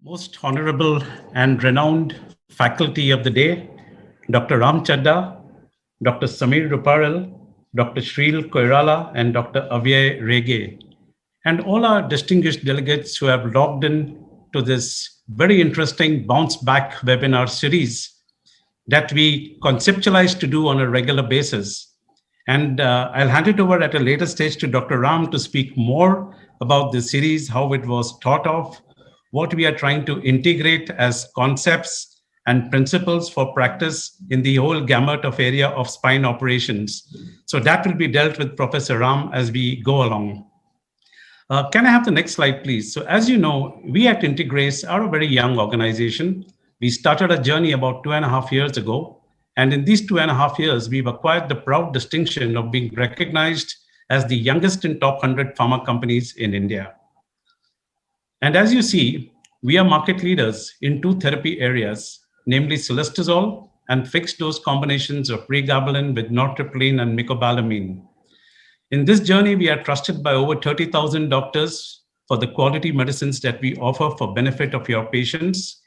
Most honorable and renowned faculty of the day, Dr. Ram Chadda, Dr. Samir Ruparel, Dr. Shreel Koirala, and Dr. Avyay Rege, and all our distinguished delegates who have logged in to this very interesting bounce back webinar series that we conceptualize to do on a regular basis. And I'll hand it over at a later stage to Dr. Ram to speak more about the series, how it was thought of, what we are trying to integrate as concepts and principles for practice in the whole gamut of area of spine operations. So that will be dealt with Professor Ram as we go along. Can I have the next slide, please? So as you know, we at Integrace are a very young organization. We started a journey about 2.5 years ago. And in these 2.5 years, we've acquired the proud distinction of being recognized as the youngest in top 100 pharma companies in India. And as you see, we are market leaders in two therapy areas, namely cilostazol and fixed dose combinations of pregabalin with nortriptyline and mycophenolate. In this journey, we are trusted by over 30,000 doctors for the quality medicines that we offer for benefit of your patients.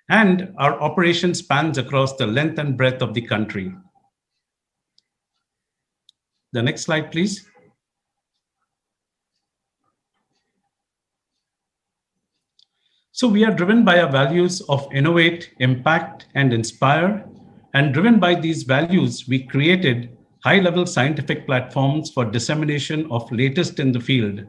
And our operation spans across the length and breadth of the country. The next slide, please. So we are driven by our values of innovate, impact, and inspire. And driven by these values, we created high-level scientific platforms for dissemination of latest in the field.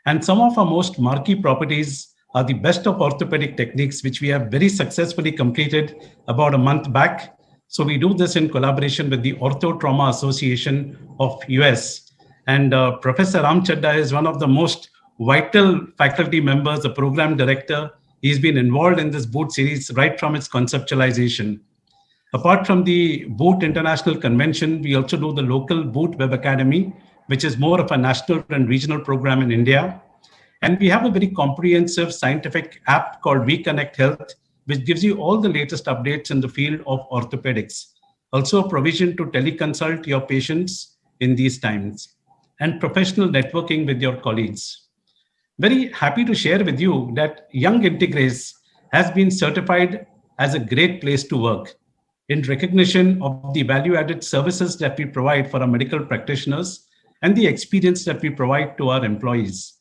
And some of our most marquee properties are the best of orthopedic techniques, which we have very successfully completed about a month back. So we do this in collaboration with the Ortho Trauma Association of US. And Professor Ram Chadda is one of the most vital faculty members, the program director. He's been involved in this boot series right from its conceptualization. Apart from the Boot International Convention, we also do the local Boot Web Academy, which is more of a national and regional program in India. And we have a very comprehensive scientific app called WeConnect Health, which gives you all the latest updates in the field of orthopedics. Also a provision to teleconsult your patients in these times, and professional networking with your colleagues. Very happy to share with you that Young Integrace has been certified as a great place to work in recognition of the value-added services that we provide for our medical practitioners and the experience that we provide to our employees.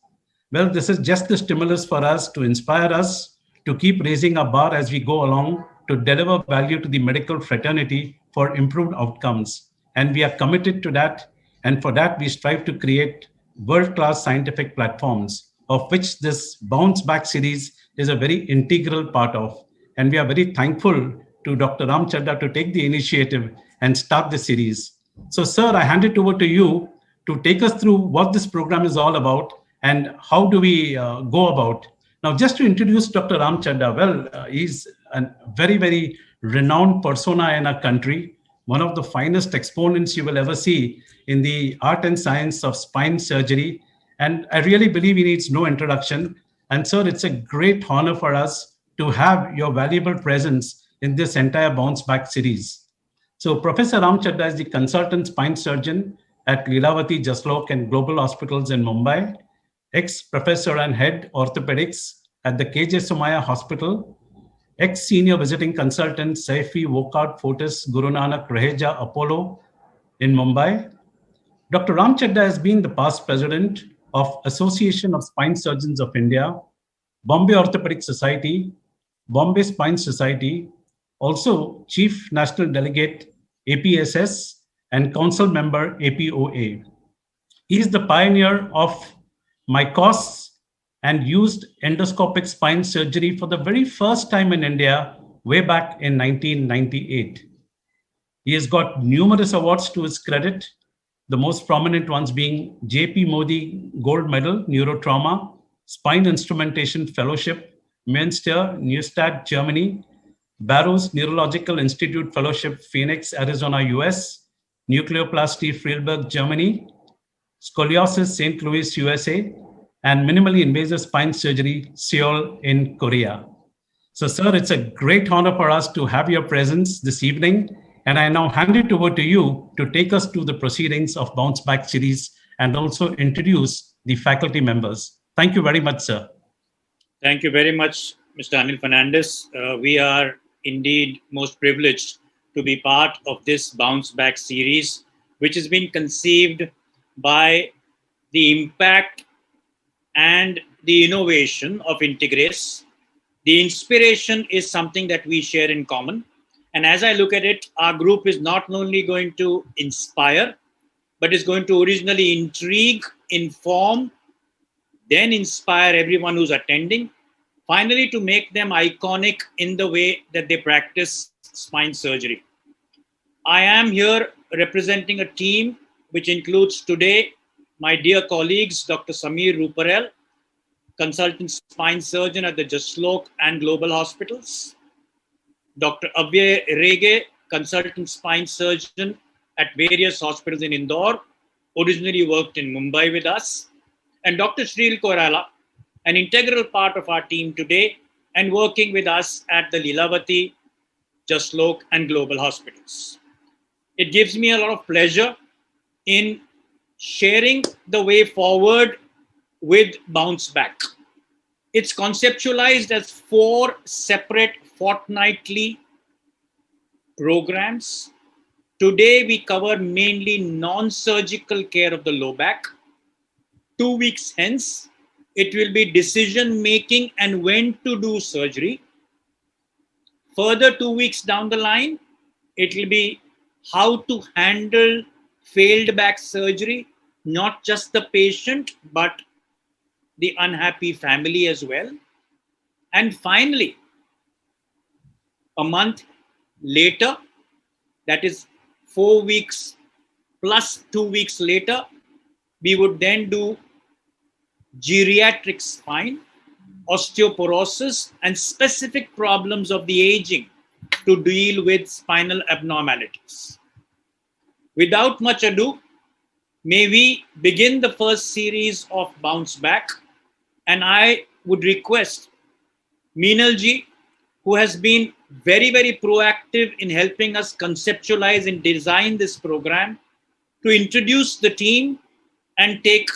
Well, this is just the stimulus for us to inspire us to keep raising our bar as we go along to deliver value to the medical fraternity for improved outcomes. And we are committed to that. And for that, we strive to create world-class scientific platforms, of which this Bounce Back series is a very integral part of. And we are very thankful to Dr. Ram Chadda to take the initiative and start the series. So, sir, I hand it over to you to take us through what this program is all about and how do we go about. Now, just to introduce Dr. Ram Chadda, well, he's a very, very renowned persona in our country, one of the finest exponents you will ever see in the art and science of spine surgery. And I really believe he needs no introduction. And sir, it's a great honor for us to have your valuable presence in this entire Bounce Back series. So Professor Ram Chadda is the consultant spine surgeon at Lilavati Jaslok and Global Hospitals in Mumbai, ex-professor and head orthopedics at the KJ Somaya Hospital, ex-senior visiting consultant Saifi Wokat Fortis Guru Nanak Raheja Apollo in Mumbai. Dr. Ram Chadda has been the past president of Association of Spine Surgeons of India, Bombay Orthopedic Society, Bombay Spine Society, also Chief National Delegate APSS and Council Member APOA. He is the pioneer of MyCOS and used endoscopic spine surgery for the very first time in India way back in 1998. He has got numerous awards to his credit, the most prominent ones being J.P. Modi Gold Medal, Neurotrauma, Spine Instrumentation Fellowship, Münster, Neustadt, Germany, Barrows Neurological Institute Fellowship, Phoenix, Arizona, US, Nucleoplasty, Freiburg, Germany, Scoliosis, St. Louis, USA, and Minimally Invasive Spine Surgery, Seoul in Korea. So, sir, it's a great honor for us to have your presence this evening. And I now hand it over to you to take us through the proceedings of Bounce Back series and also introduce the faculty members. Thank you very much, sir. Thank you very much, Mr. Anil Fernandez. We are indeed most privileged to be part of this Bounce Back series, which has been conceived by the impact and the innovation of Integris. The inspiration is something that we share in common. And as I look at it, our group is not only going to inspire, but is going to originally intrigue, inform, then inspire everyone who's attending, finally to make them iconic in the way that they practice spine surgery. I am here representing a team which includes today my dear colleagues, Dr. Sameer Ruparel, consultant spine surgeon at the Jaslok and Global Hospitals, Dr. Abhay Rege, consultant spine surgeon at various hospitals in Indore, originally worked in Mumbai with us, and Dr. Shreel Koirala, an integral part of our team today and working with us at the Lilavati, Jaslok and Global Hospitals. It gives me a lot of pleasure in sharing the way forward with Bounce Back. It's conceptualized as 4 separate fortnightly programs. Today we cover mainly non-surgical care of the low back. 2 weeks hence, it will be decision making and when to do surgery. Further 2 weeks down the line, it will be how to handle failed back surgery, not just the patient, but the unhappy family as well. And finally, a month later, that is 4 weeks plus 2 weeks later, we would then do geriatric spine, osteoporosis, and specific problems of the aging to deal with spinal abnormalities. Without much ado, may we begin the first series of Bounce Back. And I would request Meenal who has been very, very proactive in helping us conceptualize and design this program, to introduce the team and take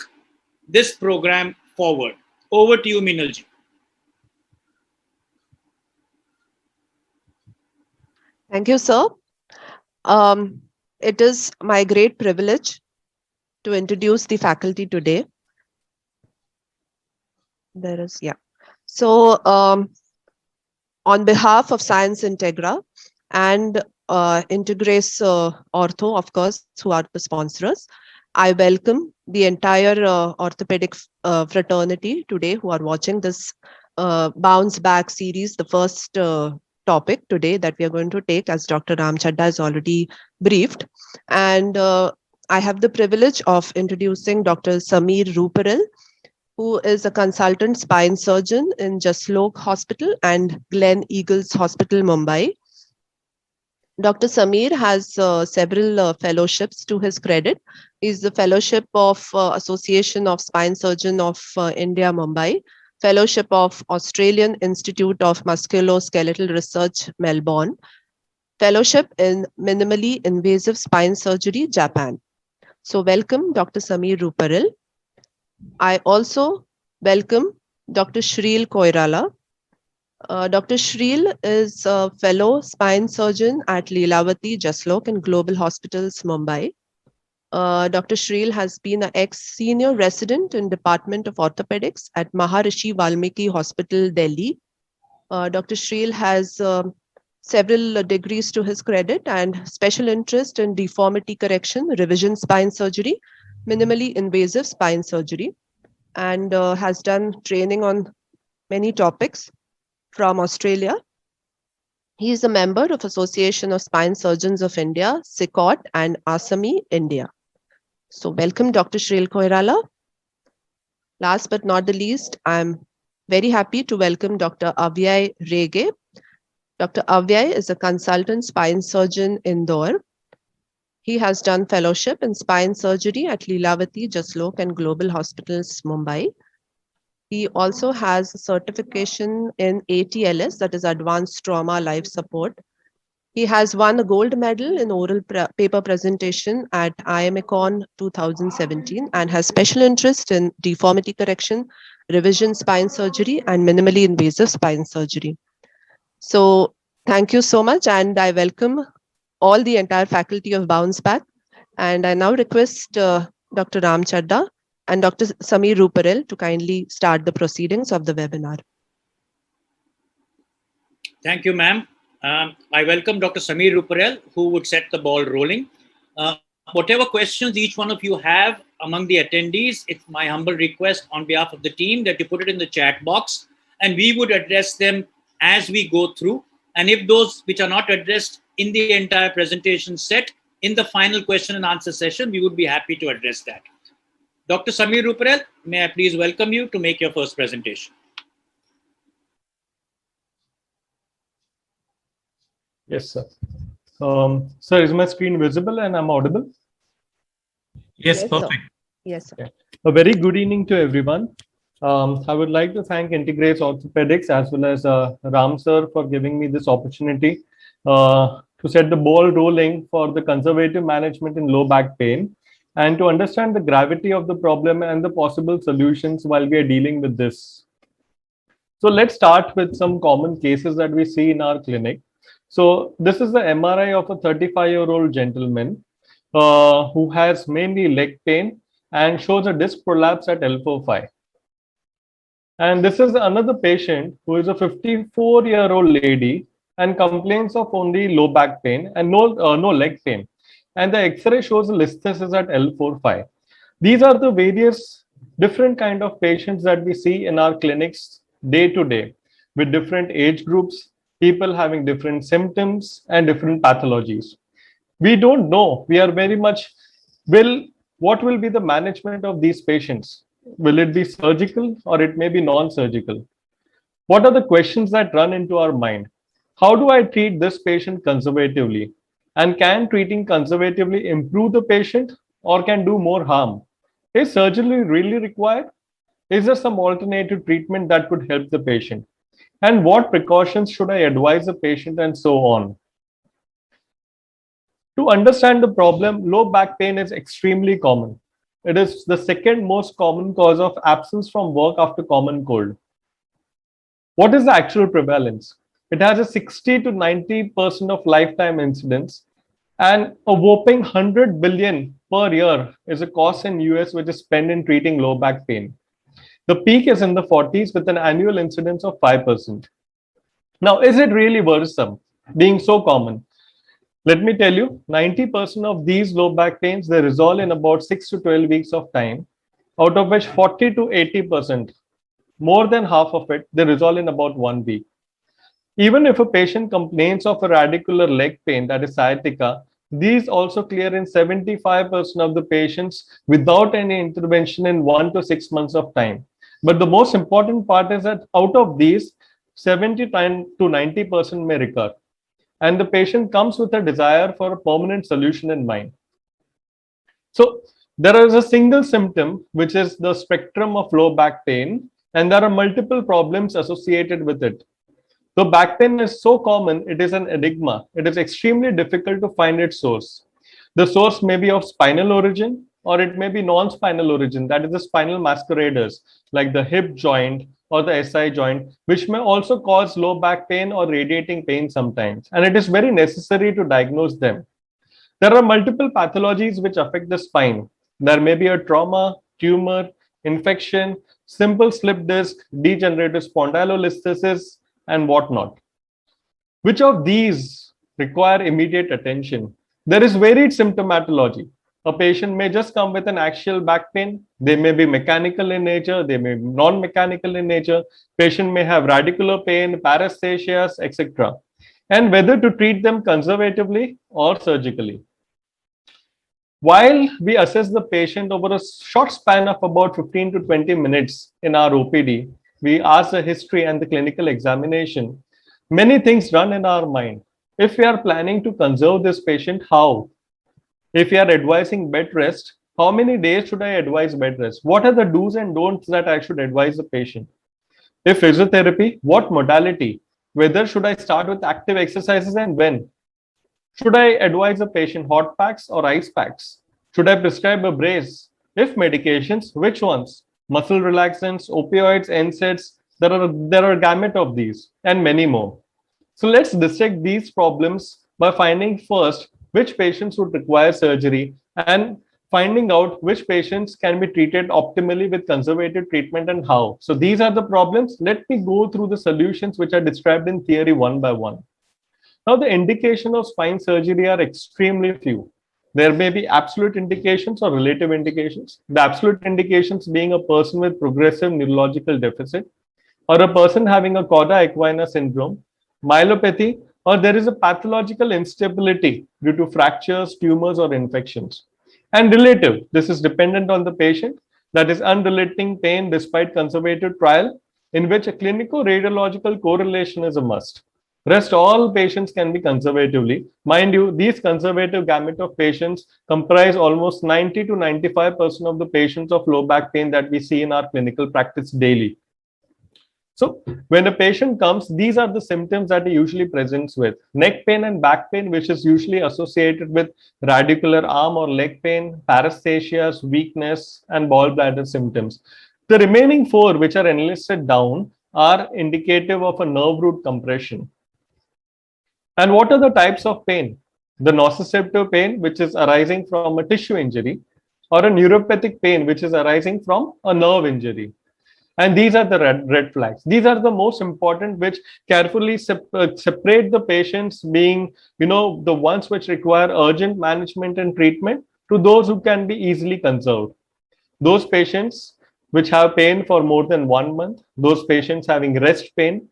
this program forward. Over to you, Meenal Thank you, sir. It is my great privilege to introduce the faculty today. So, on behalf of Science Integra and Integrace Ortho, of course, who are the sponsors, I welcome the entire orthopedic fraternity today who are watching this Bounce Back series, the first topic today that we are going to take, as Dr. Ram Chadda has already briefed. And I have the privilege of introducing Dr. Sameer Ruparel, who is a consultant spine surgeon in Jaslok Hospital and Glen Eagles Hospital, Mumbai. Dr. Sameer has several fellowships to his credit. He's the fellowship of Association of Spine Surgeon of India, Mumbai, fellowship of Australian Institute of Musculoskeletal Research, Melbourne, fellowship in minimally invasive spine surgery, Japan. So welcome, Dr. Sameer Ruparel. I also welcome Dr. Shreel Koirala. Dr. Shreel is a fellow spine surgeon at Lilavati, Jaslok and Global Hospitals, Mumbai. Dr. Shreel has been an ex-senior resident in Department of Orthopedics at Maharishi Valmiki Hospital, Delhi. Dr. Shreel has several degrees to his credit and special interest in deformity correction, revision spine surgery, minimally invasive spine surgery, and has done training on many topics from Australia. He is a member of Association of Spine Surgeons of India, SICOT, and ASAMI, India. So welcome, Dr. Shreel Koirala. Last but not the least, I'm very happy to welcome Dr. Abhay Rege. Dr. Abhay is a consultant spine surgeon in Indore. He has done fellowship in spine surgery at Lilavati, Jaslok and Global Hospitals, Mumbai. He also has a certification in ATLS, that is Advanced Trauma Life Support. He has won a gold medal in oral paper presentation at IMECON 2017 and has special interest in deformity correction revision spine surgery, and minimally invasive spine surgery. So thank you so much, and I welcome all the entire faculty of Bounce Back. And I now request Dr. Ram Chadda and Dr. Sameer Ruparel to kindly start the proceedings of the webinar. Thank you, ma'am. I welcome Dr. Sameer Ruparel, who would set the ball rolling. Whatever questions each one of you have among the attendees, it's my humble request on behalf of the team that you put it in the chat box, and we would address them as we go through. And if those which are not addressed in the entire presentation set, in the final question and answer session, we would be happy to address that. Dr. Sameer Ruparel, may I please welcome you to make your first presentation. Yes, sir. Sir, is my screen visible and I'm audible? Yes, Yes, perfect. sir. Yes, sir. Yeah. A very good evening to everyone. I would like to thank Integra's Orthopedics as well as Ram sir for giving me this opportunity to set the ball rolling for the conservative management in low back pain and to understand the gravity of the problem and the possible solutions while we are dealing with this. So let's start with some common cases that we see in our clinic. So this is the MRI of a 35-year-old gentleman who has mainly leg pain and shows a disc prolapse at L45. And this is another patient who is a 54-year-old lady and complains of only low back pain and no leg pain. And the X-ray shows a listhesis at L45. These are the various different kind of patients that we see in our clinics day to day with different age groups, people having different symptoms and different pathologies. We don't know. We are very much, what will be the management of these patients? Will it be surgical or it may be non-surgical? What are the questions that run into our mind? How do I treat this patient conservatively? And can treating conservatively improve the patient or can do more harm? Is surgery really required? Is there some alternative treatment that could help the patient? And what precautions should I advise the patient and so on? To understand the problem, low back pain is extremely common. It is the second most common cause of absence from work after common cold. What is the actual prevalence? It has a 60 to 90% of lifetime incidence, and a whopping 100 billion per year is a cost in US which is spent in treating low back pain. The peak is in the 40s with an annual incidence of 5%. Now, is it really worrisome being so common? Let me tell you, 90% of these low back pains, they resolve in about 6 to 12 weeks of time, out of which 40 to 80%, more than half of it, they resolve in about 1 week. Even if a patient complains of a radicular leg pain, that is sciatica, these also clear in 75% of the patients without any intervention in 1 to 6 months of time. But the most important part is that out of these, 70 to 90% may recur. And the patient comes with a desire for a permanent solution in mind. So there is a single symptom, which is the spectrum of low back pain, and there are multiple problems associated with it. Though back pain is so common, it is an enigma. It is extremely difficult to find its source. The source may be of spinal origin, or it may be non-spinal origin, that is the spinal masqueraders, like the hip joint or the SI joint, which may also cause low back pain or radiating pain sometimes. And it is very necessary to diagnose them. There are multiple pathologies which affect the spine. There may be a trauma, tumor, infection, simple slip disc, degenerative spondylolisthesis, and whatnot. Which of these require immediate attention? There is varied symptomatology. A patient may just come with an axial back pain. They may be mechanical in nature. They may be non-mechanical in nature. Patient may have radicular pain, paresthesias, etc. And whether to treat them conservatively or surgically. While we assess the patient over a short span of about 15 to 20 minutes in our OPD, we ask the history and the clinical examination. Many things run in our mind. If we are planning to conserve this patient, how? If we are advising bed rest, how many days should I advise bed rest? What are the do's and don'ts that I should advise the patient? If physiotherapy, what modality? Whether should I start with active exercises and when? Should I advise a patient hot packs or ice packs? Should I prescribe a brace? If medications, which ones? muscle relaxants, opioids, NSAIDs. There are a gamut of these and many more. So let's dissect these problems by finding first which patients would require surgery and finding out which patients can be treated optimally with conservative treatment and how. So these are the problems. Let me go through the solutions which are described in theory one by one. Now, the indication of spine surgery are extremely few. There may be absolute indications or relative indications. The absolute indications being a person with progressive neurological deficit, or a person having a cauda equina syndrome, myelopathy, or there is a pathological instability due to fractures, tumors, or infections. And relative, this is dependent on the patient, that is unrelenting pain despite conservative trial, in which a clinical radiological correlation is a must. Rest all patients can be conservatively. Mind you, these conservative gamut of patients comprise almost 90 to 95% of the patients of low back pain that we see in our clinical practice daily. So when a patient comes, these are the symptoms that he usually presents with. Neck pain and back pain, which is usually associated with radicular arm or leg pain, paresthesias, weakness, and gallbladder symptoms. The remaining four, which are enlisted down, are indicative of a nerve root compression. And what are the types of pain? The nociceptive pain, which is arising from a tissue injury, or a neuropathic pain, which is arising from a nerve injury. And these are the red flags. These are the most important, which carefully separate the patients being, the ones which require urgent management and treatment to those who can be easily conserved. Those patients which have pain for more than 1 month, those patients having rest pain,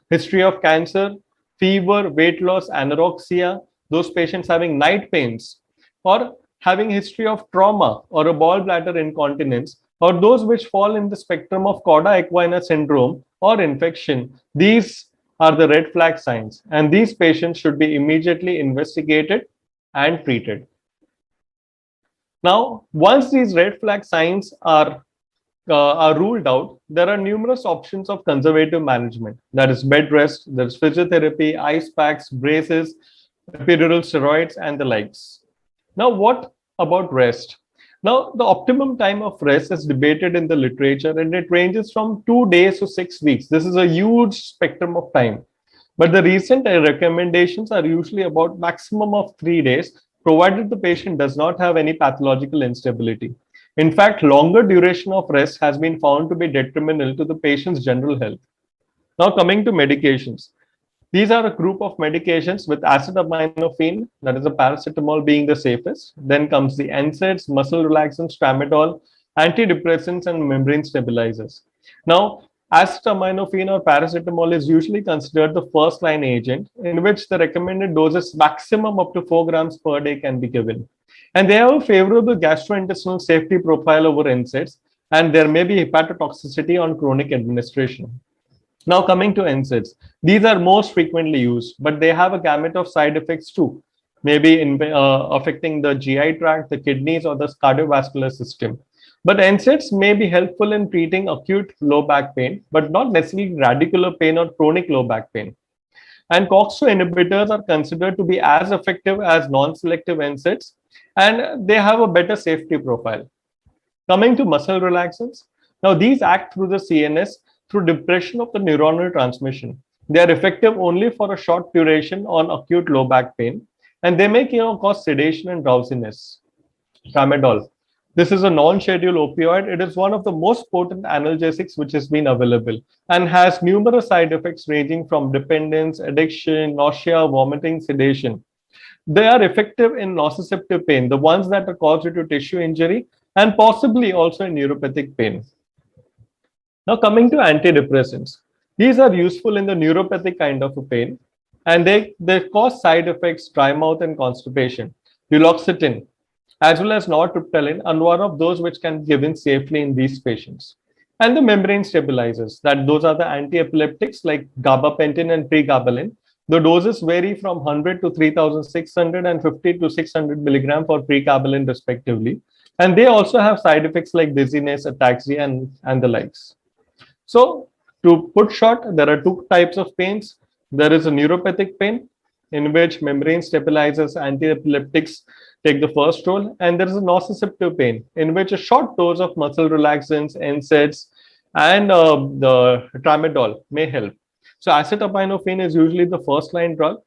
history of cancer, fever, weight loss, anorexia, those patients having night pains, or having history of trauma or a gallbladder incontinence, or those which fall in the spectrum of cauda equina syndrome or infection. These are the red flag signs, and these patients should be immediately investigated and treated. Now, once these red flag signs are ruled out, there are numerous options of conservative management. That is bed rest, there's physiotherapy, ice packs, braces, epidural steroids, and the likes. Now, what about rest? Now, the optimum time of rest is debated in the literature, and it ranges from 2 days to 6 weeks. This is a huge spectrum of time. But the recent recommendations are usually about maximum of 3 days, provided the patient does not have any pathological instability. In fact, longer duration of rest has been found to be detrimental to the patient's general health. Now, coming to medications. These are a group of medications with acetaminophen, that is a paracetamol being the safest. Then comes the NSAIDs, muscle relaxants, tramadol, antidepressants, and membrane stabilizers. Now, acetaminophen or paracetamol is usually considered the first line agent, in which the recommended doses maximum up to 4 grams per day can be given. And they have a favorable gastrointestinal safety profile over NSAIDs, and there may be hepatotoxicity on chronic administration. Now, coming to NSAIDs, these are most frequently used, but they have a gamut of side effects too, maybe affecting the GI tract, the kidneys, or the cardiovascular system. But NSAIDs may be helpful in treating acute low back pain, but not necessarily radicular pain or chronic low back pain. And COX-2 inhibitors are considered to be as effective as non-selective NSAIDs, and they have a better safety profile. Coming to muscle relaxants, now these act through the CNS through depression of the neuronal transmission. They are effective only for a short duration on acute low back pain, and they may cause sedation and drowsiness. Tramadol. This is a non-scheduled opioid. It is one of the most potent analgesics which has been available and has numerous side effects ranging from dependence, addiction, nausea, vomiting, sedation. They are effective in nociceptive pain, the ones that are caused due to tissue injury, and possibly also in neuropathic pain. Now, coming to antidepressants, these are useful in the neuropathic kind of a pain, and they cause side effects, dry mouth, and constipation. Duloxetine, as well as nortriptyline, are one of those which can be given safely in these patients. And the membrane stabilizers, those are the anti-epileptics like gabapentin and pregabalin. The doses vary from 100 to 3,600 and 50 to 600 milligram for pregabalin respectively. And they also have side effects like dizziness, ataxia, and the likes. So, to put short, there are 2 types of pains. There is a neuropathic pain, in which membrane stabilizers, anti-epileptics take the first role. And there is a nociceptive pain in which a short dose of muscle relaxants, NSAIDs, and the tramadol may help. So acetaminophen is usually the first line drug.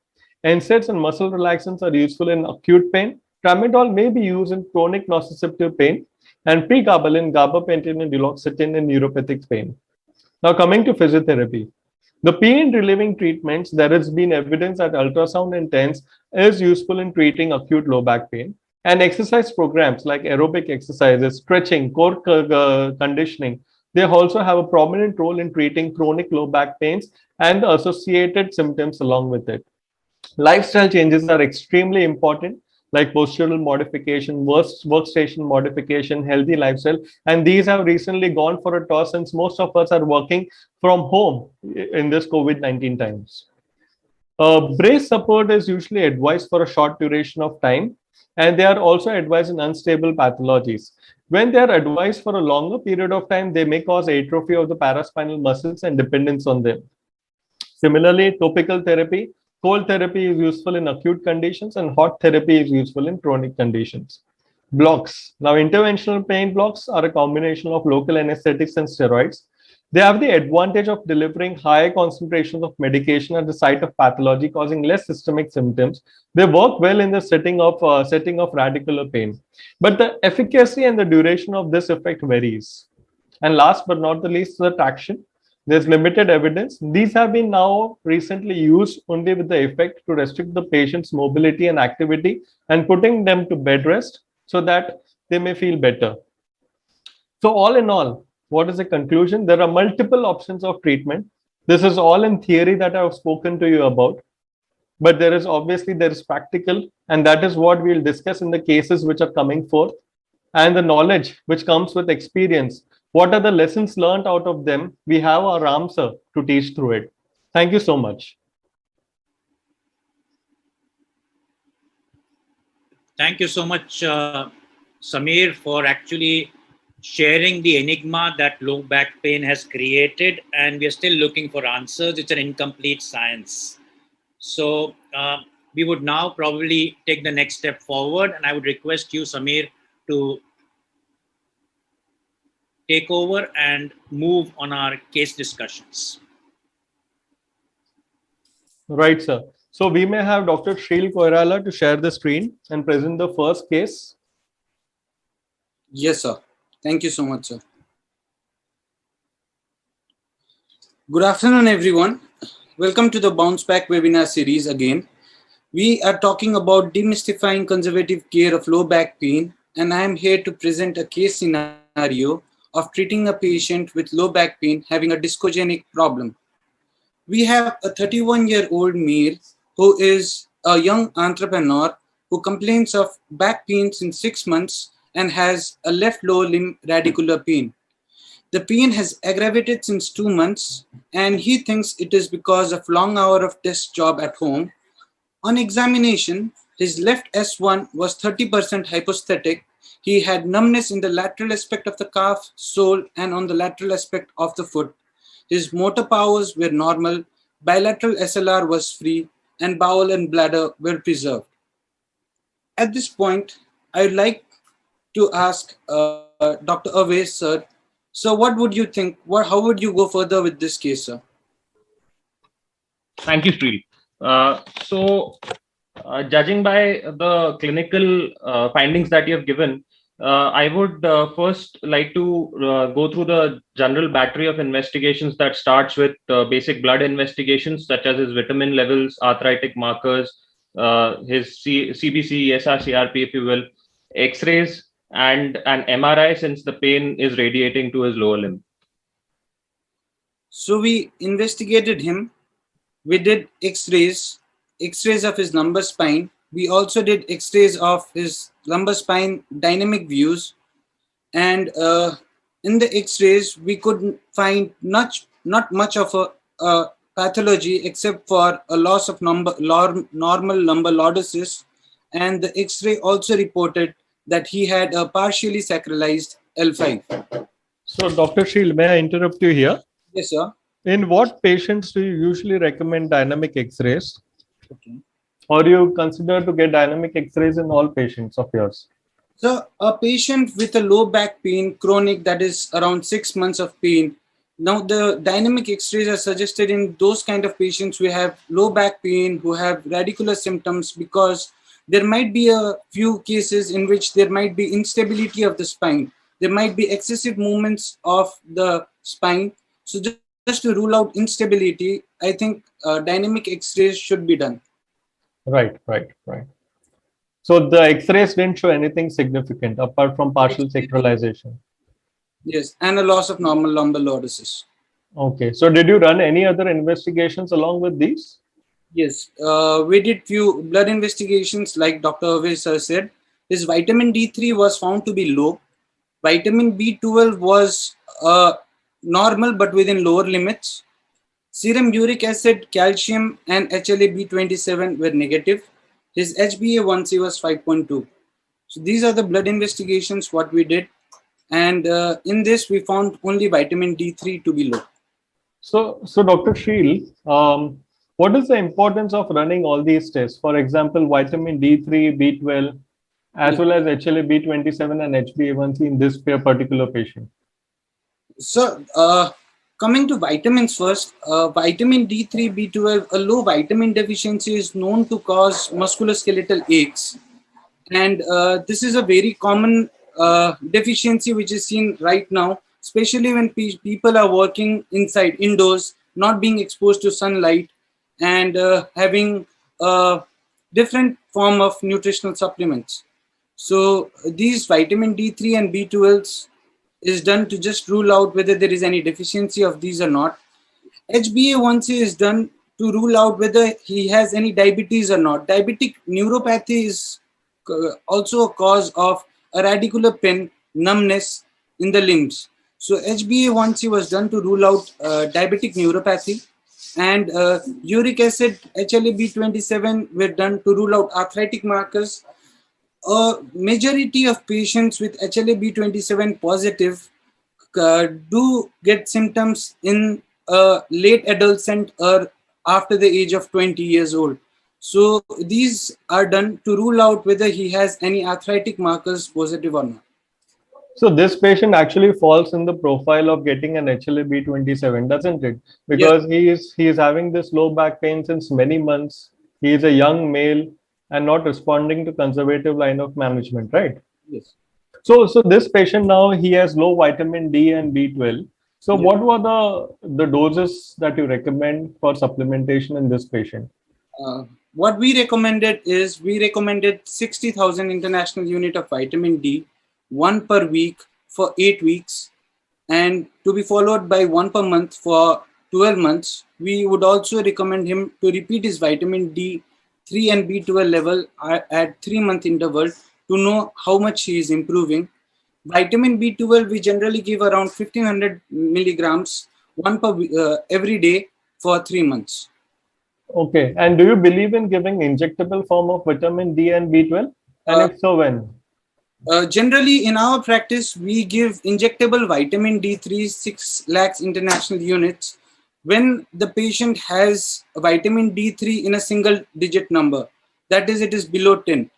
NSAIDs and muscle relaxants are useful in acute pain. Tramadol may be used in chronic nociceptive pain, and pregabalin, gabapentin, and duloxetine in neuropathic pain. Now coming to physiotherapy. The pain relieving treatments, there has been evidence that ultrasound and TENS is useful in treating acute low back pain. And exercise programs like aerobic exercises, stretching, core conditioning, they also have a prominent role in treating chronic low back pains and the associated symptoms along with it. Lifestyle changes are extremely important, like postural modification, workstation modification, healthy lifestyle. And these have recently gone for a toss since most of us are working from home in this COVID-19 times. Brace support is usually advised for a short duration of time, and they are also advised in unstable pathologies. When they are advised for a longer period of time, they may cause atrophy of the paraspinal muscles and dependence on them. Similarly, topical therapy, cold therapy is useful in acute conditions, and hot therapy is useful in chronic conditions. Blocks. Now, interventional pain blocks are a combination of local anesthetics and steroids. They have the advantage of delivering higher concentrations of medication at the site of pathology, causing less systemic symptoms. They work well in the setting of radicular pain, but the efficacy and the duration of this effect varies. And last but not the least, the traction. There's limited evidence. These have been now recently used only with the effect to restrict the patient's mobility and activity and putting them to bed rest so that they may feel better. So all in all, what is the conclusion? There are multiple options of treatment. This is all in theory that I've spoken to you about, but there is practical, and that is what we'll discuss in the cases which are coming forth, and the knowledge which comes with experience. What are the lessons learned out of them? We have our answer to teach through it. Thank you so much. Thank you so much, Samir, for actually sharing the enigma that low back pain has created, and we are still looking for answers. It's an incomplete science. So we would now probably take the next step forward, and I would request you, Samir, to take over and move on our case discussions. Right, sir. So we may have Dr. Shreel Koirala to share the screen and present the first case. Yes, sir. Thank you so much, sir. Good afternoon, everyone. Welcome to the Bounce Back webinar series again. We are talking about demystifying conservative care of low back pain, and I am here to present a case scenario of treating a patient with low back pain having a discogenic problem. We have a 31-year-old male who is a young entrepreneur who complains of back pain since 6 months and has a left lower limb radicular pain. The pain has aggravated since 2 months, and he thinks it is because of long hour of desk job at home. On examination, his left S1 was 30% hyposthetic. He had numbness in the lateral aspect of the calf, sole, and on the lateral aspect of the foot. His motor powers were normal, bilateral SLR was free, and bowel and bladder were preserved. At this point, I would like to ask Dr. Awais, sir. So what would you think? How would you go further with this case, sir? Thank you, Shreel. Judging by the clinical findings that you have given, I would first like to go through the general battery of investigations that starts with basic blood investigations, such as his vitamin levels, arthritic markers, his CBC, SRCRP, if you will, X-rays, and an MRI, since the pain is radiating to his lower limb. So we investigated him. We did X-rays of his lumbar spine. We also did X-rays of his lumbar spine dynamic views. And in the X-rays, we couldn't find not much of a pathology except for a loss of normal lumbar lordosis. And the X-ray also reported that he had a partially sacralized L5. So, Dr. Shreel, may I interrupt you here? Yes, sir. In what patients do you usually recommend dynamic X-rays? Okay. or you consider to get dynamic X-rays in all patients of yours? So a patient with a low back pain, chronic, that is around 6 months of pain. Now the dynamic X-rays are suggested in those kind of patients who have low back pain, who have radicular symptoms, because there might be a few cases in which there might be instability of the spine. There might be excessive movements of the spine. So just to rule out instability, I think dynamic X-rays should be done. Right, right, right. So the X-rays didn't show anything significant apart from partial sacralization. Yes, and a loss of normal lumbar lordosis. Okay, so did you run any other investigations along with these? Yes, we did few blood investigations, like Dr. Aves said. His vitamin D3 was found to be low. Vitamin B12 was normal but within lower limits. Serum uric acid, calcium, and HLA-B27 were negative. His HbA1c was 5.2. So these are the blood investigations what we did, and in this we found only vitamin D3 to be low. So Dr. Sheel, what is the importance of running all these tests? For example, vitamin D3, B12, as well as HLA-B27 and HbA1c in this particular patient? So, coming to vitamins first, vitamin D3, B12, a low vitamin deficiency is known to cause musculoskeletal aches. And this is a very common deficiency which is seen right now, especially when people are working inside, indoors, not being exposed to sunlight, and having a different form of nutritional supplements. So these vitamin D3 and B12s is done to just rule out whether there is any deficiency of these or not. HbA1c is done to rule out whether he has any diabetes or not. Diabetic neuropathy is also a cause of a radicular pain, numbness in the limbs. So HbA1c was done to rule out diabetic neuropathy, and uric acid, HLA-B27 were done to rule out arthritic markers. A majority of patients with HLA-B27 positive do get symptoms in late adolescent or after the age of 20 years old. So these are done to rule out whether he has any arthritic markers positive or not. So this patient actually falls in the profile of getting an HLA-B27, doesn't it? Because he is having this low back pain since many months. He is a young male and not responding to conservative line of management, right? Yes. So this patient now, he has low vitamin D and B12. So what were the doses that you recommend for supplementation in this patient? What we recommended 60,000 international unit of vitamin D, 1 per week for 8 weeks, and to be followed by 1 per month for 12 months. We would also recommend him to repeat his vitamin D3 and B12 level at 3-month interval to know how much he is improving. Vitamin B12 we generally give around 1500 milligrams every day for 3 months. Okay, and do you believe in giving injectable form of vitamin D and B12? And if so, when? Generally, in our practice, we give injectable vitamin D3 6 lakhs international units when the patient has vitamin D3 in a single digit number. That is, it is below 10.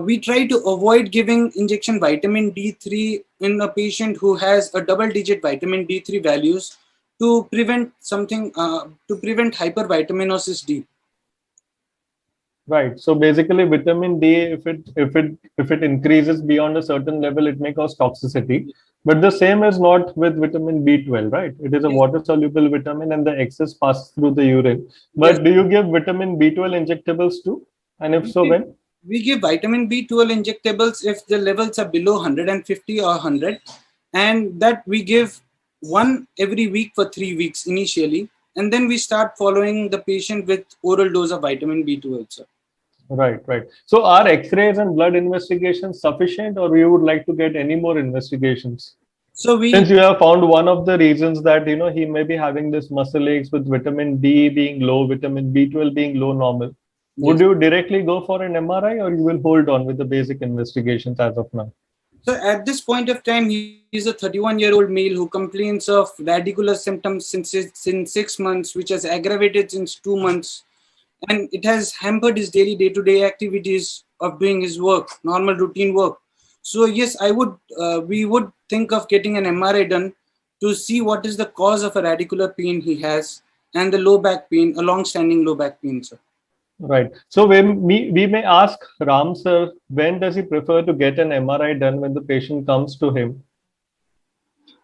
We try to avoid giving injection vitamin D3 in a patient who has a double digit vitamin D3 values to prevent hypervitaminosis D. Right. So basically, vitamin D, if it increases beyond a certain level, it may cause toxicity. But the same is not with vitamin B12, right? It is a water soluble vitamin, and the excess passes through the urine. But do you give vitamin B12 injectables too? And if so, when? We give vitamin B12 injectables if the levels are below 150 or 100, and that we give 1 every week for 3 weeks initially, and then we start following the patient with oral dose of vitamin B12. Sir. Right. So are X-rays and blood investigations sufficient, or you would like to get any more investigations? So since you have found one of the reasons that he may be having this muscle aches with vitamin D being low, vitamin B12 being low normal. Would you directly go for an MRI, or you will hold on with the basic investigations as of now? So at this point of time, he is a 31-year-old male who complains of radicular symptoms since 6 months, which has aggravated since 2 months. and it has hampered his daily day-to-day activities of doing his work, normal routine work. So yes, we would think of getting an MRI done to see what is the cause of a radicular pain he has and the low back pain, a long-standing low back pain, sir. Right. So we may ask Ram sir, when does he prefer to get an MRI done when the patient comes to him?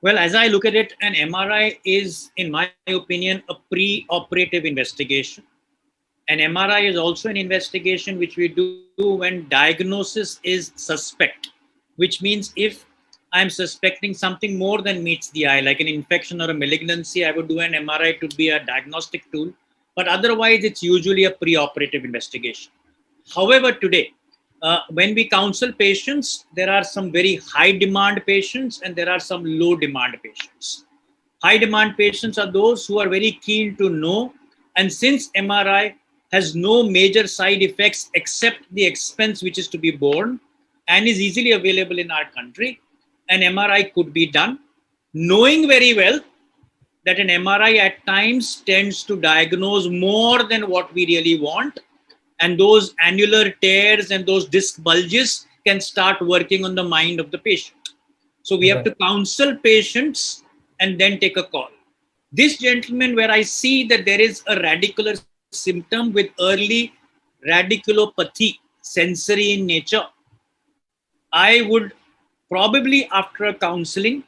Well, as I look at it, an MRI is, in my opinion, a pre-operative investigation. An MRI is also an investigation which we do when diagnosis is suspect, which means if I'm suspecting something more than meets the eye, like an infection or a malignancy, I would do an MRI to be a diagnostic tool. But otherwise, it's usually a pre-operative investigation. However, today, when we counsel patients, there are some very high demand patients and there are some low demand patients. High demand patients are those who are very keen to know. And since MRI has no major side effects except the expense which is to be borne and is easily available in our country, an MRI could be done, knowing very well that an MRI at times tends to diagnose more than what we really want. And those annular tears and those disc bulges can start working on the mind of the patient. So we have to counsel patients and then take a call. This gentleman, where I see that there is a radicular symptom with early radiculopathy, sensory in nature, I would probably, after a counseling,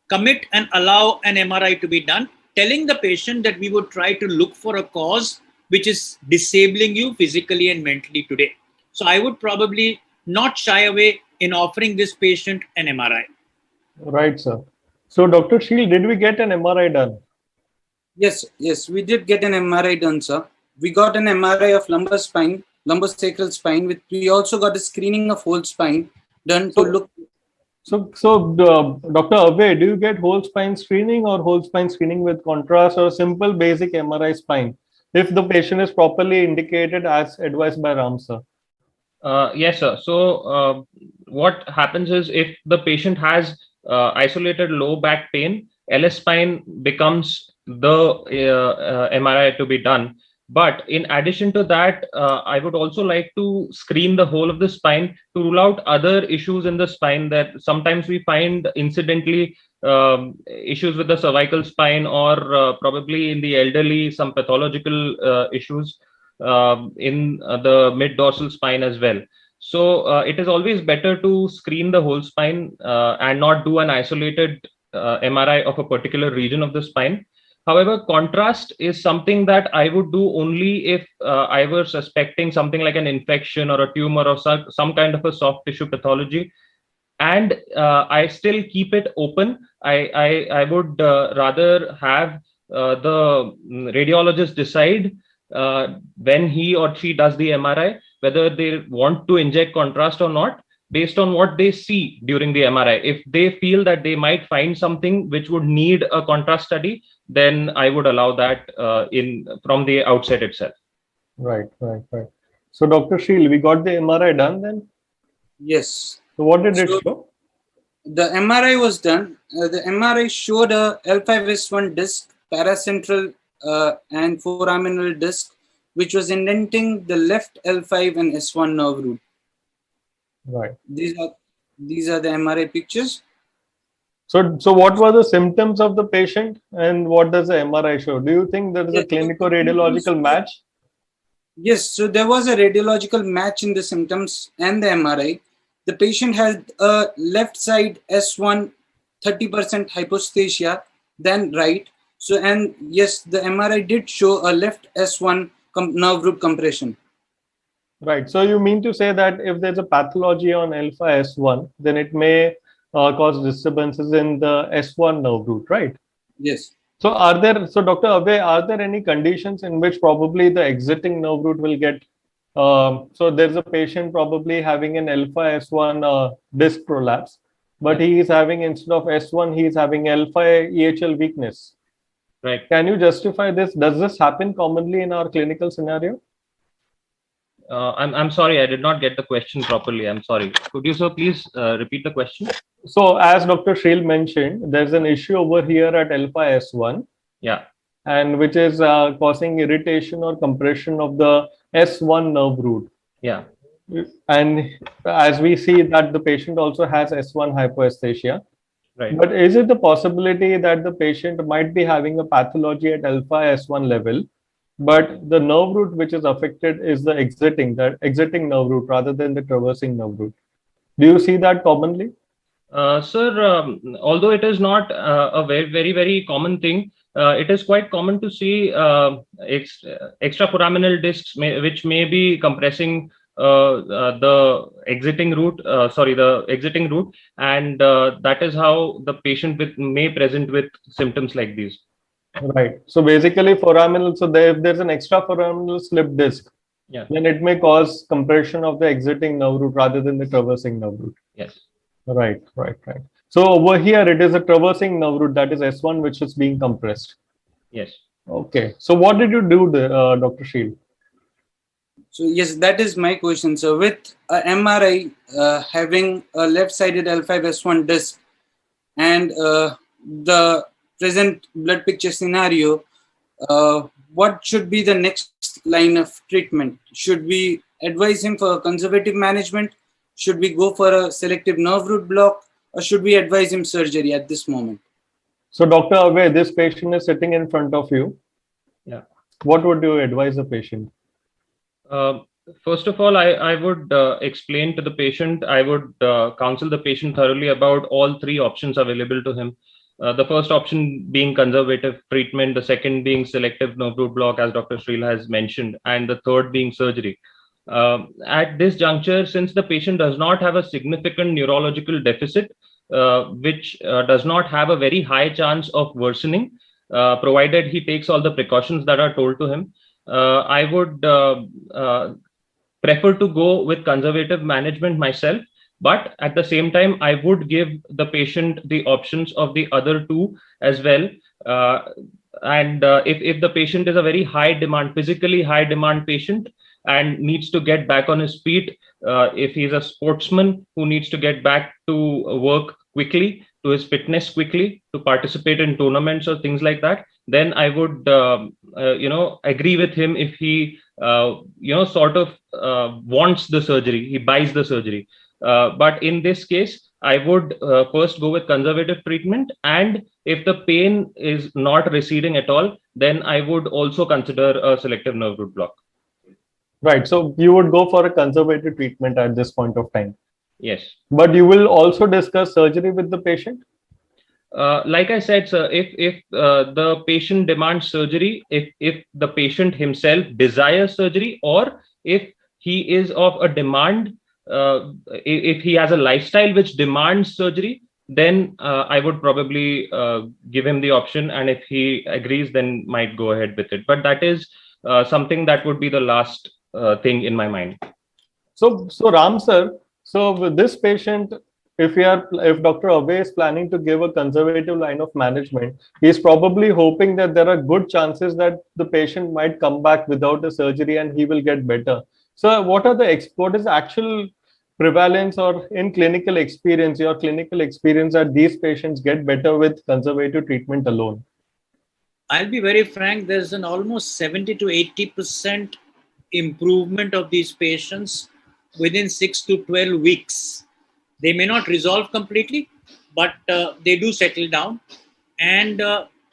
commit and allow an MRI to be done, telling the patient that we would try to look for a cause which is disabling you physically and mentally today. So I would probably not shy away in offering this patient an MRI. Right, sir. So, Dr. Sheel, did we get an MRI done? Yes, we did get an MRI done, sir. We got an MRI of lumbosacral spine. We also got a screening of whole spine done to look. So, Dr. Abhay, do you get whole spine screening or whole spine screening with contrast or simple basic MRI spine, if the patient is properly indicated as advised by Ram sir? Yes, sir. So what happens is, if the patient has isolated low back pain, LS spine becomes the MRI to be done. But in addition to that, I would also like to screen the whole of the spine to rule out other issues in the spine that sometimes we find incidentally, issues with the cervical spine, or probably in the elderly, some pathological issues in the mid dorsal spine as well. So it is always better to screen the whole spine and not do an isolated MRI of a particular region of the spine. However, contrast is something that I would do only if I were suspecting something like an infection or a tumor or some kind of a soft tissue pathology. And I still keep it open. I would rather have the radiologist decide when he or she does the MRI, whether they want to inject contrast or not, based on what they see during the MRI. If they feel that they might find something which would need a contrast study, then I would allow that from the outset itself. Right. So, Dr. Sheel, we got the MRI done then? Yes. So, what did it show? The MRI was done. The MRI showed a L5S1 disc, paracentral and foraminal disc, which was indenting the left L5 and S1 nerve root. Right. These are the MRI pictures. So what were the symptoms of the patient and what does the MRI show? Do you think there is a clinico-radiological match? Yes, so there was a radiological match in the symptoms and the MRI. The patient had a left side S1 30% hypoesthesia than right. So, and yes, the MRI did show a left S1 nerve root compression. Right. So you mean to say that if there's a pathology on alpha S1, then it may cause disturbances in the S1 nerve root, right? Yes. So Dr. Abhay, are there any conditions in which probably the exiting nerve root will get, so there's a patient probably having an alpha S1 disc prolapse, but he is having, instead of S1, he is having alpha EHL weakness. Right. Can you justify this? Does this happen commonly in our clinical scenario? I'm sorry, I did not get the question properly. I'm sorry. Could you, sir, please repeat the question? So, as Dr. Sheel mentioned, there's an issue over here at alpha S1. Yeah. and which is causing irritation or compression of the S1 nerve root. Yeah. And as we see that the patient also has S1 hypoesthesia. Right. But is it the possibility that the patient might be having a pathology at alpha S1 level, but the nerve root which is affected is the exiting nerve root rather than the traversing nerve root? Do you see that commonly? Sir, although it is not a very common thing, it is quite common to see extraforaminal discs which may be compressing the exiting root, and that is how the patient may present with symptoms like these. Right. So basically, foraminal. So if there's an extraforaminal slip disc, yeah, then it may cause compression of the exiting nerve root rather than the traversing nerve root. Yes. Right. So over here, it is a traversing nerve root, that is S1, which is being compressed. Yes. Okay. So what did you do, Dr. Sheel? So yes, that is my question. So with a MRI having a left-sided L5S1 disc and the present blood picture scenario, what should be the next line of treatment? Should we advise him for conservative management? Should we go for a selective nerve root block, or should we advise him surgery at this moment? So Dr. Abhay, this patient is sitting in front of you. Yeah. What would you advise the patient? First of all, I would explain to the patient, I would counsel the patient thoroughly about all three options available to him. The first option being conservative treatment, the second being selective nerve root block, as Dr. Shreel has mentioned, and the third being surgery. At this juncture, since the patient does not have a significant neurological deficit, which does not have a very high chance of worsening, provided he takes all the precautions that are told to him, I would prefer to go with conservative management myself. But at the same time, I would give the patient the options of the other two as well. If the patient is a very high demand, physically high demand patient and needs to get back on his feet, if he's a sportsman who needs to get back to work quickly, to his fitness quickly, to participate in tournaments or things like that, then I would, agree with him if he, wants the surgery, he buys the surgery. But in this case, I would first go with conservative treatment. And if the pain is not receding at all, then I would also consider a selective nerve root block. Right. So you would go for a conservative treatment at this point of time. Yes. But you will also discuss surgery with the patient? Like I said, sir, if the patient demands surgery, if the patient himself desires surgery, or if he is of a demand, if he has a lifestyle which demands surgery, then I would probably give him the option. And if he agrees, then might go ahead with it. But that is something that would be the last thing in my mind. So Ram sir, so with this patient, if Dr. Abhay is planning to give a conservative line of management, he is probably hoping that there are good chances that the patient might come back without a surgery and he will get better. So what is the actual prevalence, or in clinical experience, your clinical experience, that these patients get better with conservative treatment alone? I'll be very frank, there's an almost 70 to 80% improvement of these patients within 6 to 12 weeks. They may not resolve completely, but they do settle down. And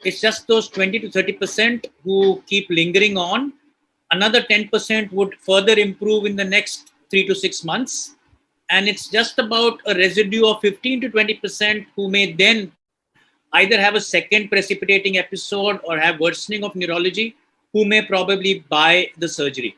it's just those 20 to 30% who keep lingering on. Another 10% would further improve in the next 3 to 6 months. And it's just about a residue of 15 to 20% who may then either have a second precipitating episode or have worsening of neurology, who may probably buy the surgery.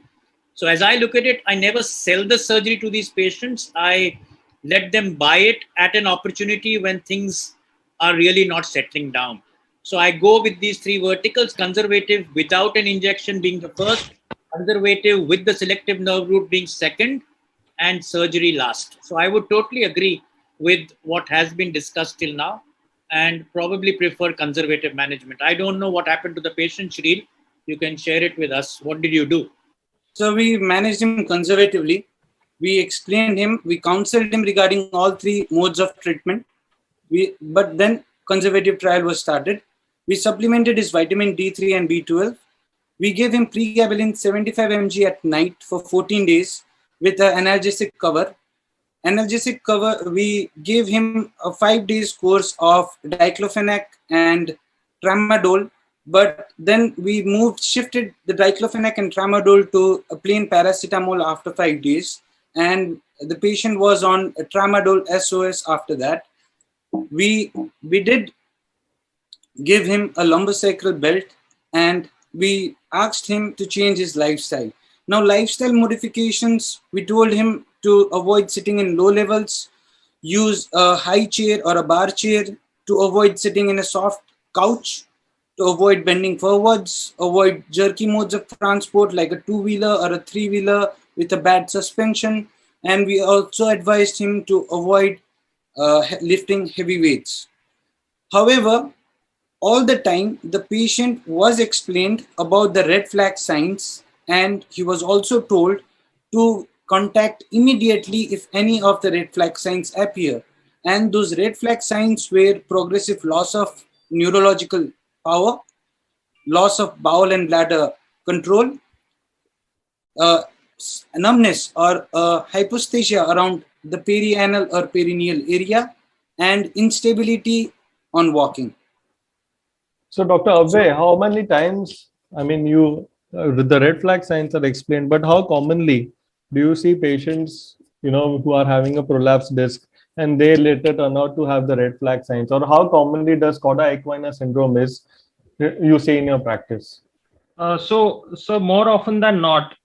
So as I look at it, I never sell the surgery to these patients. I let them buy it at an opportunity when things are really not settling down. So I go with these three verticals: conservative without an injection being the first, conservative with the selective nerve root being second, and surgery last. So I would totally agree with what has been discussed till now and probably prefer conservative management. I don't know what happened to the patient, Shreel. You can share it with us. What did you do? So we managed him conservatively. We explained him, we counseled him regarding all three modes of treatment. But then conservative trial was started. We supplemented his vitamin D3 and B12. We gave him pregabalin 75 mg at night for 14 days with an analgesic cover. We gave him a 5 days course of diclofenac and tramadol, but then we shifted the diclofenac and tramadol to a plain paracetamol after 5 days, and the patient was on a tramadol SOS after that. We did give him a lumbosacral belt, and we asked him to change his lifestyle. Now, lifestyle modifications, we told him to avoid sitting in low levels, use a high chair or a bar chair, to avoid sitting in a soft couch, to avoid bending forwards, avoid jerky modes of transport like a two-wheeler or a three-wheeler with a bad suspension. And we also advised him to avoid lifting heavy weights. However, all the time, the patient was explained about the red flag signs, and he was also told to contact immediately if any of the red flag signs appear. And those red flag signs were progressive loss of neurological power, loss of bowel and bladder control, numbness or hypostasia around the perianal or perineal area, and instability on walking. So, Dr. Abhay, how many times, I mean, the red flag signs are explained, but how commonly do you see patients, who are having a prolapsed disc and they later turn out to have the red flag signs? Or how commonly does cauda equina syndrome is you see in your practice? So more often than not,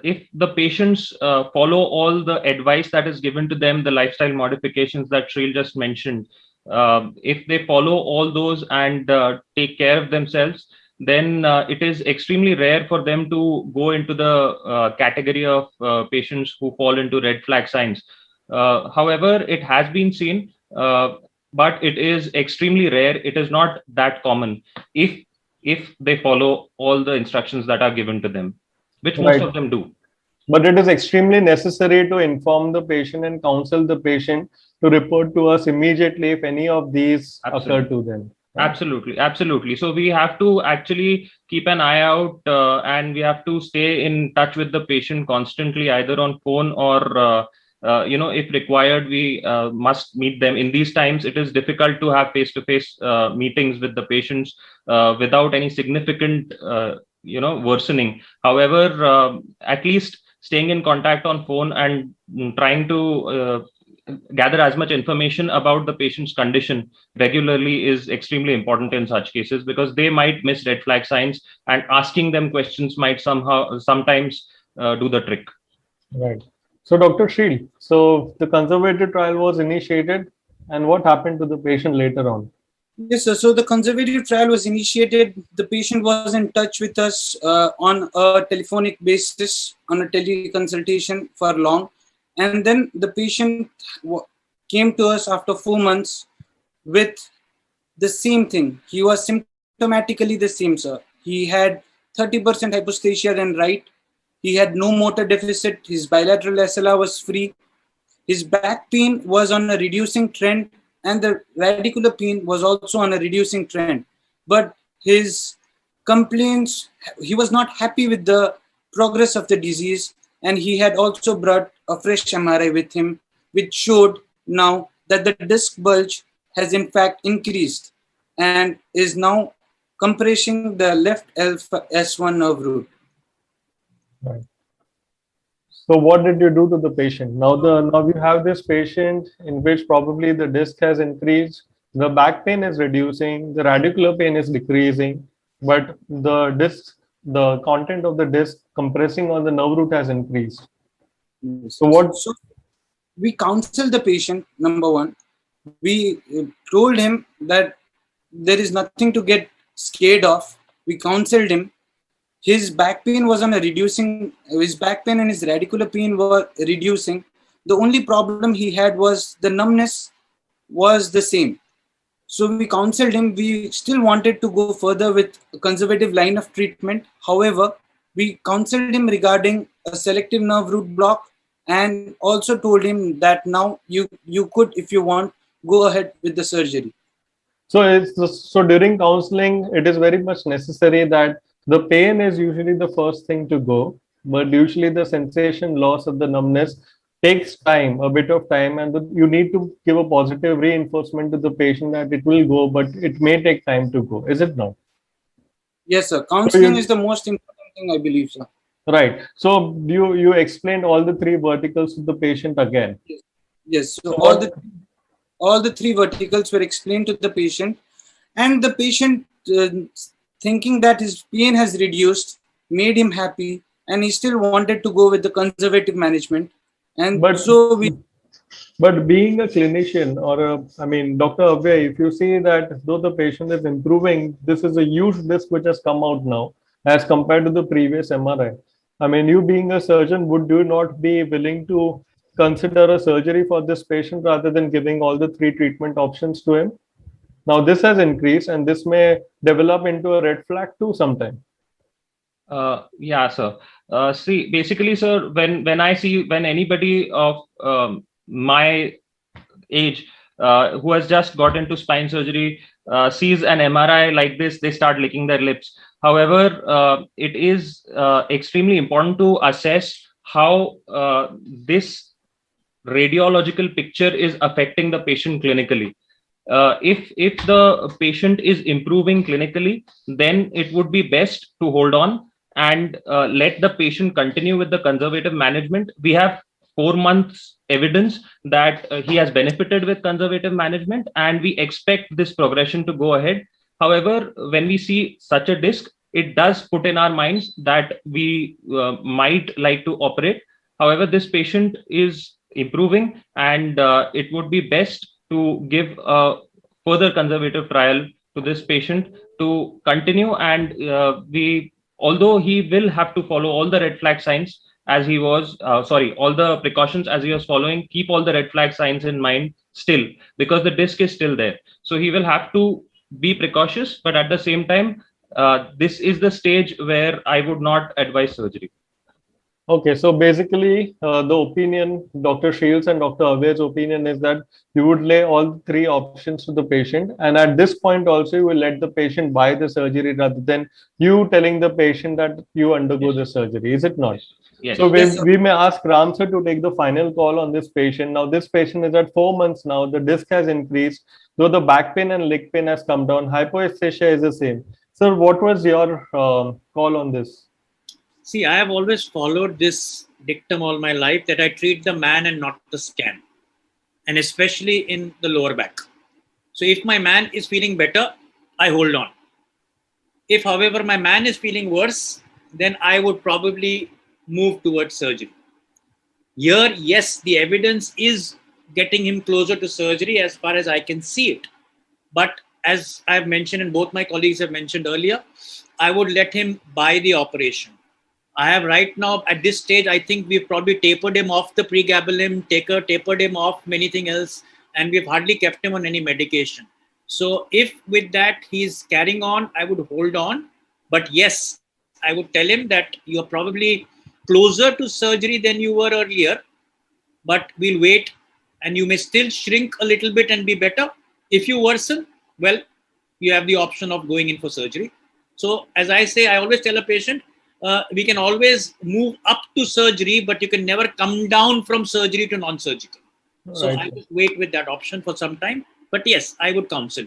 if the patients follow all the advice that is given to them, the lifestyle modifications that Shreel just mentioned, if they follow all those and take care of themselves, then it is extremely rare for them to go into the category of patients who fall into red flag signs. However, it has been seen, but it is extremely rare. It is not that common if they follow all the instructions that are given to them, which most of them do. But it is extremely necessary to inform the patient and counsel the patient to report to us immediately if any of these occur to them. Absolutely. So we have to actually keep an eye out and we have to stay in touch with the patient constantly, either on phone or if required, we must meet them. In these times, it is difficult to have face-to-face meetings with the patients without any significant worsening. However, at least staying in contact on phone and trying to gather as much information about the patient's condition regularly is extremely important in such cases, because they might miss red flag signs, and asking them questions might sometimes do the trick. Right. So, Dr. Shreel, so the conservative trial was initiated, and what happened to the patient later on? Yes, sir. So the conservative trial was initiated. The patient was in touch with us on a telephonic basis, on a teleconsultation for long. And then the patient came to us after 4 months with the same thing. He was symptomatically the same, sir. He had 30% hypostasia and right. He had no motor deficit. His bilateral SLR was free. His back pain was on a reducing trend, and the radicular pain was also on a reducing trend. But his complaints, he was not happy with the progress of the disease, and he had also brought a fresh MRI with him, which showed now that the disc bulge has in fact increased and is now compressing the left S1 nerve root. Right. So what did you do to the patient? Now you have this patient in which probably the disc has increased, the back pain is reducing, the radicular pain is decreasing, but the content of the disc compressing on the nerve root has increased. So we counseled the patient, number one. We told him that there is nothing to get scared of. We counseled him. His back pain was on a reducing, his back pain and his radicular pain were reducing. The only problem he had was the numbness was the same. So we counseled him. We still wanted to go further with a conservative line of treatment. However, we counseled him regarding a selective nerve root block, and also told him that now you could, if you want, go ahead with the surgery. So during counseling, it is very much necessary that the pain is usually the first thing to go, but usually the sensation loss of the numbness takes time, a bit of time, and you need to give a positive reinforcement to the patient that it will go, but it may take time to go. Is it not? Yes, sir. So Counseling is the most important thing, I believe, sir. right. So you explained all the three verticals to the patient again. Yes. Yes. So So all the three verticals were explained to the patient, and the patient thinking that his pain has reduced made him happy, and he still wanted to go with the conservative management. And but so we But being a clinician I mean, Dr. Abhay, if you see that though the patient is improving, this is a huge risk which has come out now as compared to the previous MRI. I mean, you being a surgeon, would you not be willing to consider a surgery for this patient rather than giving all the three treatment options to him? Now, this has increased and this may develop into a red flag too sometime. Yeah, sir. See, basically, sir, when anybody of my age who has just got into spine surgery sees an MRI like this, they start licking their lips. However, it is extremely important to assess how this radiological picture is affecting the patient clinically. If the patient is improving clinically, then it would be best to hold on and let the patient continue with the conservative management. We have 4 months evidence that he has benefited with conservative management, and we expect this progression to go ahead. However, when we see such a disc, it does put in our minds that we might like to operate. However, this patient is improving, and it would be best to give a further conservative trial to this patient to continue. And we, although he will have to follow all the red flag signs as he was, all the precautions as he was following, keep all the red flag signs in mind still, because the disc is still there. So he will have to be precautious, but at the same time, this is the stage where I would not advise surgery. Okay, so basically, the opinion, Dr. Shields and Dr. Awe's opinion is that you would lay all three options to the patient, and at this point also you will let the patient buy the surgery rather than you telling the patient that you undergo the surgery. Is it not? Yes. So Yes, sir. we may ask Ram sir to take the final call on this patient. Now this patient is at 4 months now. The disc has increased, though the back pain and leg pain has come down. Hypoesthesia is the same. Sir, what was your call on this? See, I have always followed this dictum all my life that I treat the man and not the scan, and especially in the lower back. So if my man is feeling better, I hold on. If, however, my man is feeling worse, then I would probably move towards surgery. Here, yes, the evidence is getting him closer to surgery as far as I can see it. But as I've mentioned, and both my colleagues have mentioned earlier, I would let him buy the operation. I have right now, at this stage, I think we've probably tapered him off the pregabalin, tapered him off anything else, and we've hardly kept him on any medication. So if with that he's carrying on, I would hold on. But yes, I would tell him that you're probably closer to surgery than you were earlier, but we'll wait, and you may still shrink a little bit and be better. If you worsen, well, you have the option of going in for surgery. So as I say, I always tell a patient, we can always move up to surgery, but you can never come down from surgery to non-surgical. So Right. I would wait with that option for some time. But yes, I would counsel.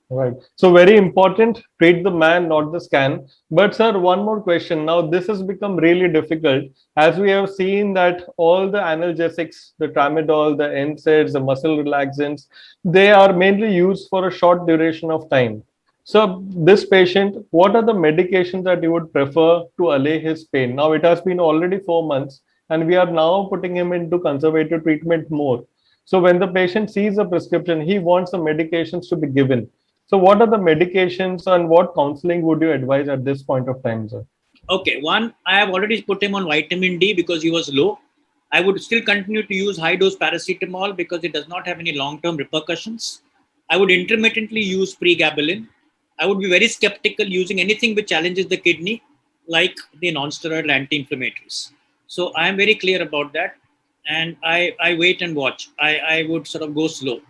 Right. So very important, treat the man, not the scan. But sir, one more question. Now this has become really difficult as we have seen that all the analgesics, the tramadol, the NSAIDs, the muscle relaxants, they are mainly used for a short duration of time. So this patient, what are the medications that you would prefer to allay his pain? Now it has been already 4 months and we are now putting him into conservative treatment more. So when the patient sees a prescription, he wants the medications to be given. So what are the medications and what counseling would you advise at this point of time, sir? Okay, one, I have already put him on vitamin D because he was low. I would still continue to use high dose paracetamol because it does not have any long-term repercussions. I would intermittently use pregabalin. I would be very skeptical using anything which challenges the kidney, like the non-steroidal anti-inflammatories. So I am very clear about that. And I wait and watch. I would sort of go slow.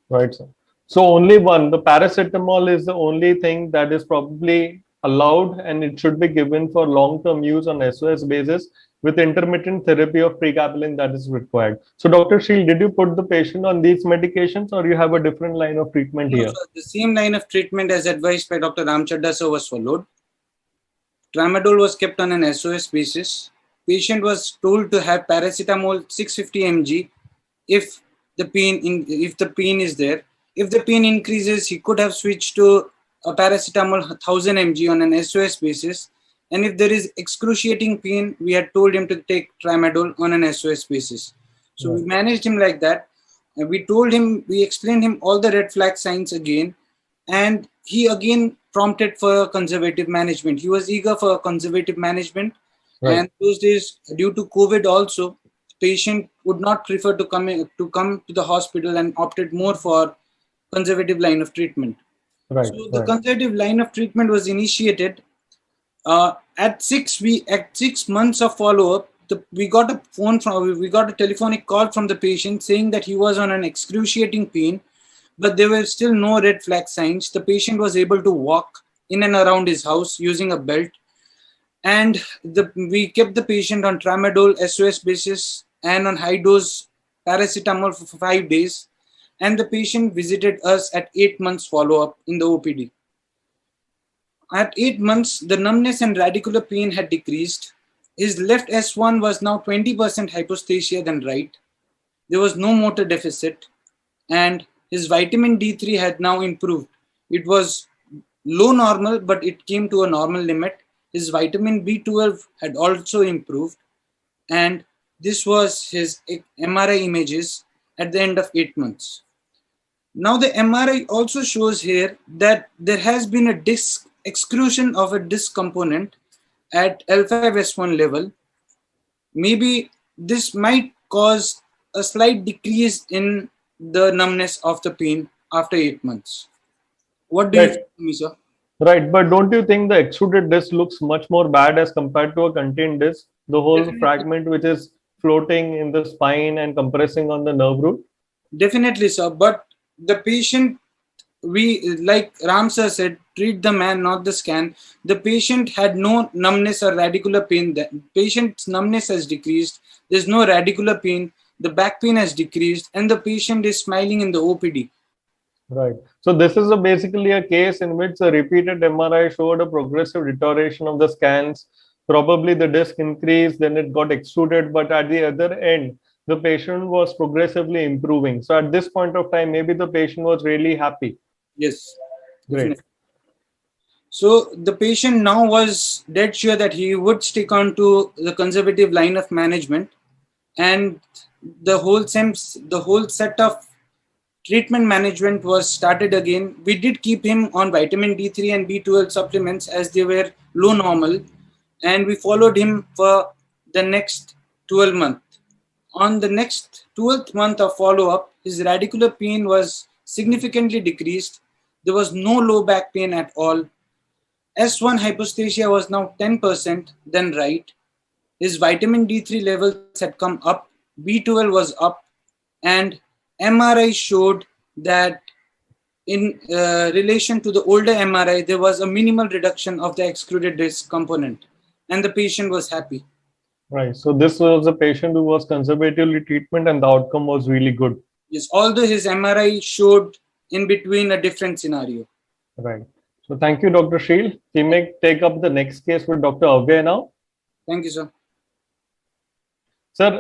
Right, sir. So only one, the paracetamol is the only thing that is probably allowed, and it should be given for long-term use on SOS basis with intermittent therapy of pregabalin that is required. So Dr. Sheel, did you put the patient on these medications, or you have a different line of treatment No, here? sir, the same line of treatment as advised by Dr. Ramchadda sir was followed. Tramadol was kept on an SOS basis. Patient was told to have paracetamol 650 mg if the pain is there. If the pain increases, he could have switched to a paracetamol 1000 mg on an SOS basis. And if there is excruciating pain, we had told him to take tramadol on an SOS basis. So we managed him like that. And we explained him all the red flag signs again. And he again prompted for conservative management. He was eager for conservative management. Right. And those days, due to COVID also, patient would not prefer to come to the hospital and opted more for conservative line of treatment. Right. So the conservative line of treatment was initiated. At 6 months of follow-up, we got a telephonic call from the patient saying that he was on an excruciating pain, but there were still no red flag signs. The patient was able to walk in and around his house using a belt. And we kept the patient on tramadol SOS basis and on high dose paracetamol for 5 days. And the patient visited us at 8 months follow-up in the OPD. At 8 months, the numbness and radicular pain had decreased. His left S1 was now 20% hypostasia than right. There was no motor deficit. And his vitamin D3 had now improved. It was low normal, but it came to a normal limit. His vitamin B12 had also improved. And this was his MRI images at the end of 8 months. Now the MRI also shows here that there has been a exclusion of a disc component at L5S1 level. Maybe this might cause a slight decrease in the numbness of the pain after 8 months. What do you think, sir? Right, but don't you think the extruded disc looks much more bad as compared to a contained disc? The whole fragment which is floating in the spine and compressing on the nerve root? Definitely, sir. But the patient, like Ram sir said, treat the man, not the scan. The patient had no numbness or radicular pain. The patient's numbness has decreased. There's no radicular pain. The back pain has decreased, and the patient is smiling in the OPD. Right. So this is basically a case in which a repeated MRI showed a progressive deterioration of the scans. Probably the disc increased, then it got extruded, but at the other end, the patient was progressively improving. So at this point of time, maybe the patient was really happy. Yes. Great. Definitely. So the patient now was dead sure that he would stick on to the conservative line of management, and the whole set of treatment management was started again. We did keep him on vitamin D3 and B12 supplements as they were low normal, and we followed him for the next 12 months. On the next 12th month of follow-up, his radicular pain was significantly decreased. There was no low back pain at all. S1 hypostasia was now 10% than right. His vitamin D3 levels had come up, B12 was up, and MRI showed that in relation to the older MRI, there was a minimal reduction of the excluded disc component, and the patient was happy. Right. So this was a patient who was conservatively treatment and the outcome was really good. Yes, although his MRI showed in between a different scenario. Right. So thank you, Dr. Sheel. We may take up the next case with Dr. Avay now. Thank you, sir. Sir,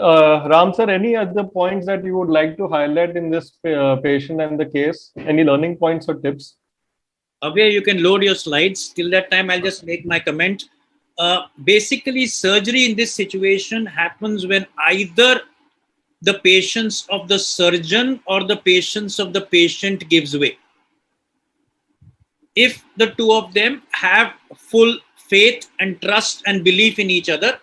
Ram sir, any other points that you would like to highlight in this patient and the case? Any learning points or tips? Avay, you can load your slides. Till that time, I'll just make my comment. Basically, surgery in this situation happens when either the patience of the surgeon or the patience of the patient gives way. If the two of them have full faith and trust and belief in each other,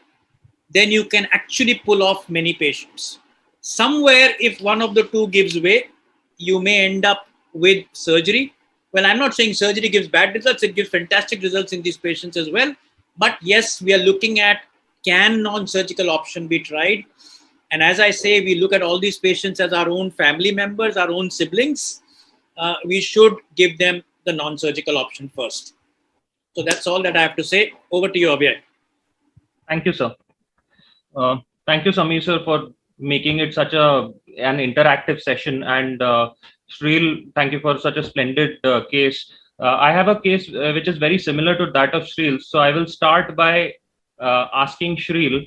then you can actually pull off many patients. Somewhere, if one of the two gives way, you may end up with surgery. Well, I'm not saying surgery gives bad results. It gives fantastic results in these patients as well. But yes, we are looking at, can non-surgical option be tried? And as I say, we look at all these patients as our own family members, our own siblings. we should give them the non-surgical option first. So that's all that I have to say. Over to you, Abhay. Thank you, sir. Thank you, Samir sir, for making it such an interactive session. And Shreel, thank you for such a splendid case. I have a case which is very similar to that of Shreel. So I will start by asking Shreel.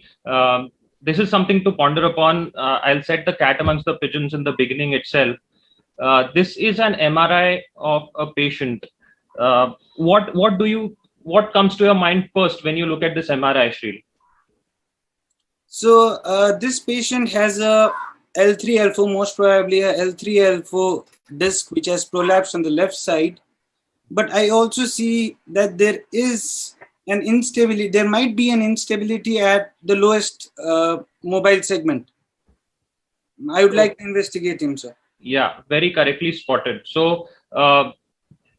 This is something to ponder upon. I'll set the cat amongst the pigeons in the beginning itself. This is an MRI of a patient. What comes to your mind first when you look at this MRI, Shreel? So this patient has a L3-L4, most probably a L3-L4 disc which has prolapsed on the left side. But I also see that there is an instability. There might be an instability at the lowest mobile segment. I would like to investigate him, sir. Yeah, very correctly spotted. So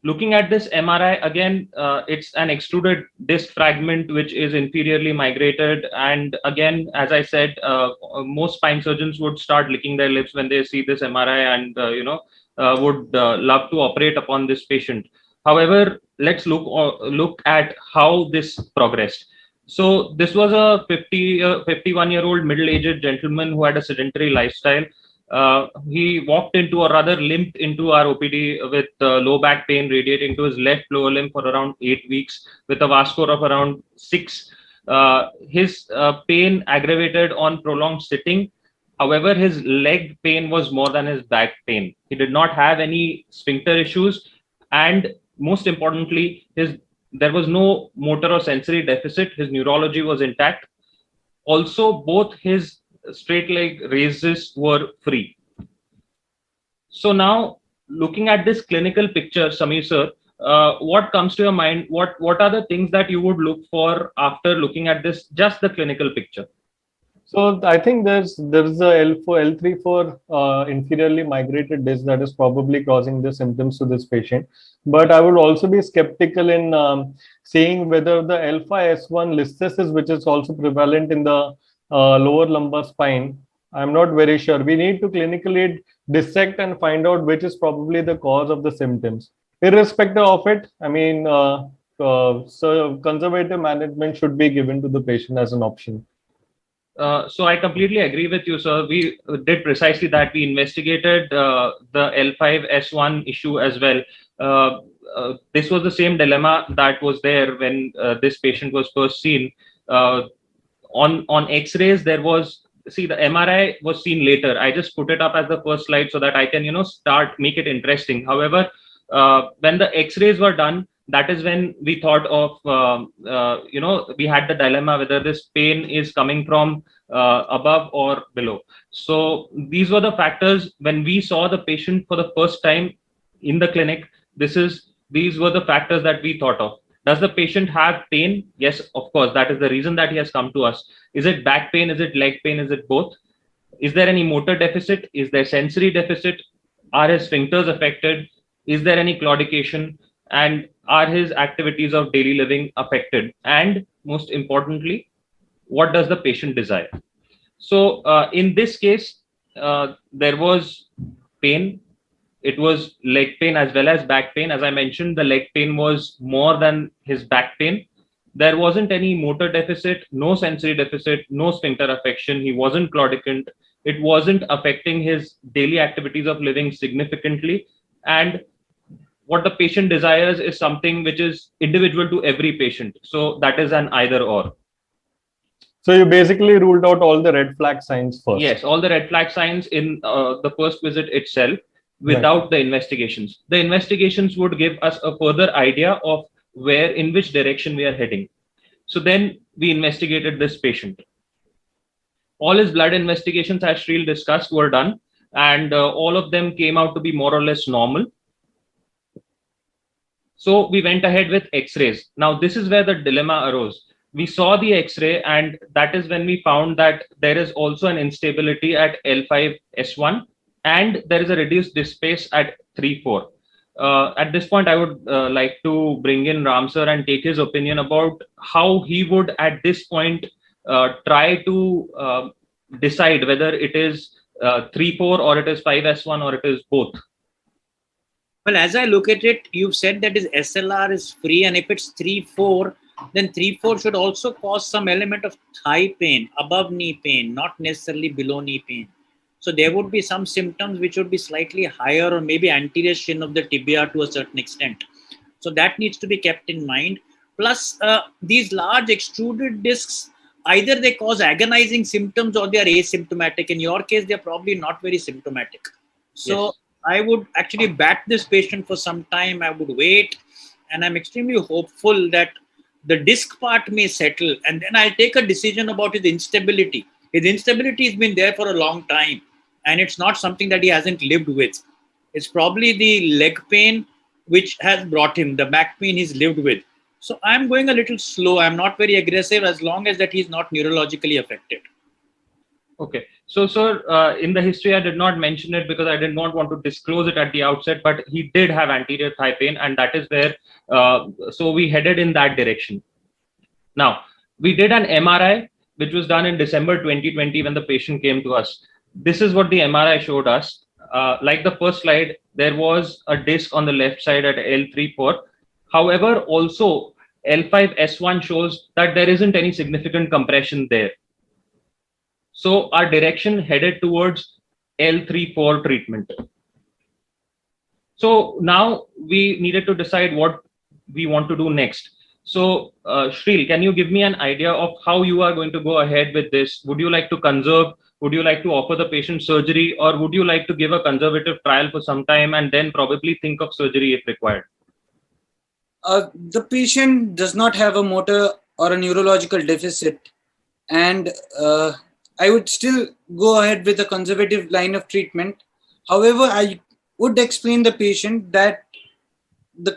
looking at this MRI, again, it's an extruded disc fragment which is inferiorly migrated. And again, as I said, most spine surgeons would start licking their lips when they see this MRI and, would love to operate upon this patient. However, let's look at how this progressed. So this was a 51-year-old middle-aged gentleman who had a sedentary lifestyle. He walked into, or rather limped into our OPD with low back pain radiating to his left lower limb for around 8 weeks with a VAS score of around 6. His pain aggravated on prolonged sitting. However, his leg pain was more than his back pain. He did not have any sphincter issues. And most importantly, there was no motor or sensory deficit. His neurology was intact. Also, both his straight leg raises were free. So now, looking at this clinical picture, Samir sir, what comes to your mind? What are the things that you would look for after looking at this, just the clinical picture? So I think there's a L3-4 inferiorly migrated disc that is probably causing the symptoms to this patient. But I would also be skeptical in seeing whether the L5-S1 listhesis, which is also prevalent in the lower lumbar spine. I'm not very sure. We need to clinically dissect and find out which is probably the cause of the symptoms. Irrespective of it, I mean, so conservative management should be given to the patient as an option. So I completely agree with you, sir. We did precisely that. We investigated the L5-S1 issue as well. This was the same dilemma that was there when this patient was first seen. On X-rays, there was, see, the MRI was seen later. I just put it up as the first slide so that I can, make it interesting. However, when the X-rays were done, that is when we thought of, we had the dilemma whether this pain is coming from above or below. So these were the factors when we saw the patient for the first time in the clinic. These were the factors that we thought of. Does the patient have pain? Yes, of course. That is the reason that he has come to us. Is it back pain? Is it leg pain? Is it both? Is there any motor deficit? Is there sensory deficit? Are his sphincters affected? Is there any claudication? And are his activities of daily living affected? And most importantly, what does the patient desire? So in this case, there was pain. It was leg pain as well as back pain. As I mentioned, the leg pain was more than his back pain. There wasn't any motor deficit, no sensory deficit, no sphincter affection. He wasn't claudicant. It wasn't affecting his daily activities of living significantly. And what the patient desires is something which is individual to every patient. So that is an either or. So you basically ruled out all the red flag signs first. Yes, all the red flag signs in the first visit itself without the investigations. The investigations would give us a further idea of in which direction we are heading. So then we investigated this patient. All his blood investigations, as Shreel discussed, were done, and all of them came out to be more or less normal. So we went ahead with X-rays. Now, this is where the dilemma arose. We saw the X-ray, and that is when we found that there is also an instability at L5-S1, and there is a reduced disc space at 3-4. At this point, I would like to bring in Ram sir and take his opinion about how he would, at this point, try to decide whether it is 3-4 or it is 5-S1 or it is both. Well, as I look at it, you've said that his SLR is free, and if it's 3-4, then 3-4 should also cause some element of thigh pain, above knee pain, not necessarily below knee pain. So there would be some symptoms which would be slightly higher, or maybe anterior shin of the tibia to a certain extent. So that needs to be kept in mind. Plus, these large extruded discs, either they cause agonizing symptoms or they are asymptomatic. In your case, they're probably not very symptomatic. So Yes. I would actually bat this patient for some time. I would wait, and I'm extremely hopeful that the disc part may settle, and then I'll take a decision about his instability. His instability has been there for a long time, and it's not something that he hasn't lived with. It's probably the leg pain which has brought him, the back pain he's lived with. So I'm going a little slow. I'm not very aggressive, as long as that he's not neurologically affected. Okay. So, sir, in the history, I did not mention it because I did not want to disclose it at the outset, but he did have anterior thigh pain, and that is where, so we headed in that direction. Now, we did an MRI, which was done in December 2020 when the patient came to us. This is what the MRI showed us. Like the first slide, there was a disc on the left side at L3-4. However, also L5-S1 shows that there isn't any significant compression there. So our direction headed towards L3-4 treatment. So now we needed to decide what we want to do next. So Shreel, can you give me an idea of how you are going to go ahead with this? Would you like to conserve? Would you like to offer the patient surgery, or would you like to give a conservative trial for some time and then probably think of surgery if required? The patient does not have a motor or a neurological deficit, and I would still go ahead with a conservative line of treatment. However, I would explain the patient that the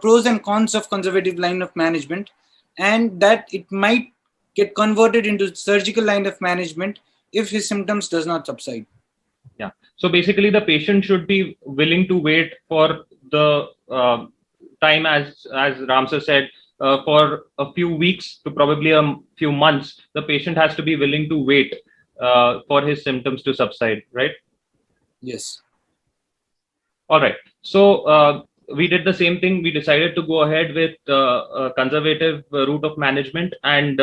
pros and cons of conservative line of management, and that it might get converted into surgical line of management if his symptoms does not subside. Yeah. So basically, the patient should be willing to wait for the time, as Ramsar said, for a few weeks to probably a few months. The patient has to be willing to wait for his symptoms to subside, right? Yes. All right. So we did the same thing. We decided to go ahead with a conservative route of management, and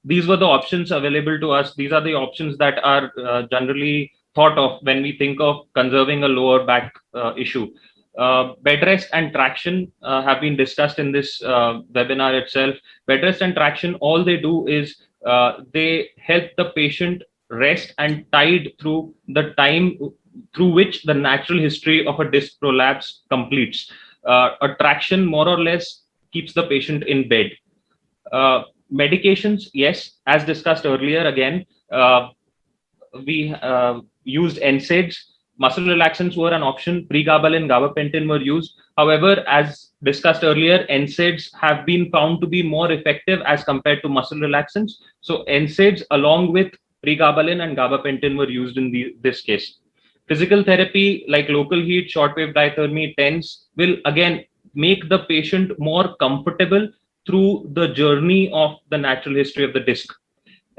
these were the options available to us. These are the options that are generally thought of when we think of conserving a lower back issue. Bed rest and traction have been discussed in this webinar itself. Bed rest and traction, all they do is they help the patient rest and tide through the time through which the natural history of a disc prolapse completes. A traction more or less keeps the patient in bed. Medications, yes, as discussed earlier, again, we used NSAIDs. Muscle relaxants were an option. Pregabalin, gabapentin were used. However, as discussed earlier, NSAIDs have been found to be more effective as compared to muscle relaxants. So NSAIDs along with pregabalin and gabapentin were used in this case. Physical therapy like local heat, shortwave diathermy, TENS will again make the patient more comfortable through the journey of the natural history of the disc.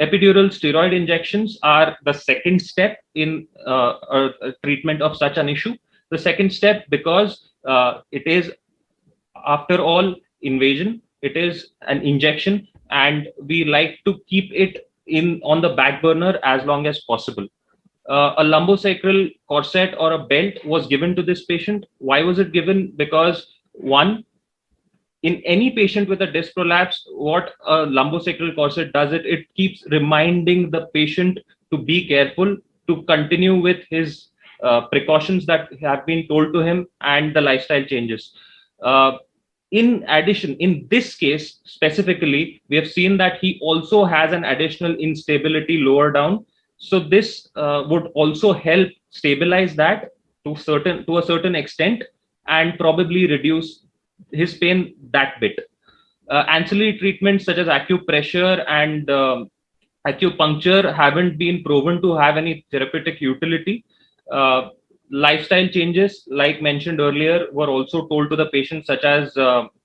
Epidural steroid injections are the second step in a treatment of such an issue. The second step, because it is, after all, invasion, it is an injection, and we like to keep it on the back burner as long as possible. A lumbosacral corset or a belt was given to this patient. Why was it given? Because one, in any patient with a disc prolapse, what a lumbosacral corset does, it keeps reminding the patient to be careful, to continue with his precautions that have been told to him, and the lifestyle changes. In addition, in this case specifically, we have seen that he also has an additional instability lower down. So this would also help stabilize that to a certain extent, and probably reduce his pain that bit. Ancillary treatments such as acupressure and acupuncture haven't been proven to have any therapeutic utility. Lifestyle changes, like mentioned earlier, were also told to the patient, such as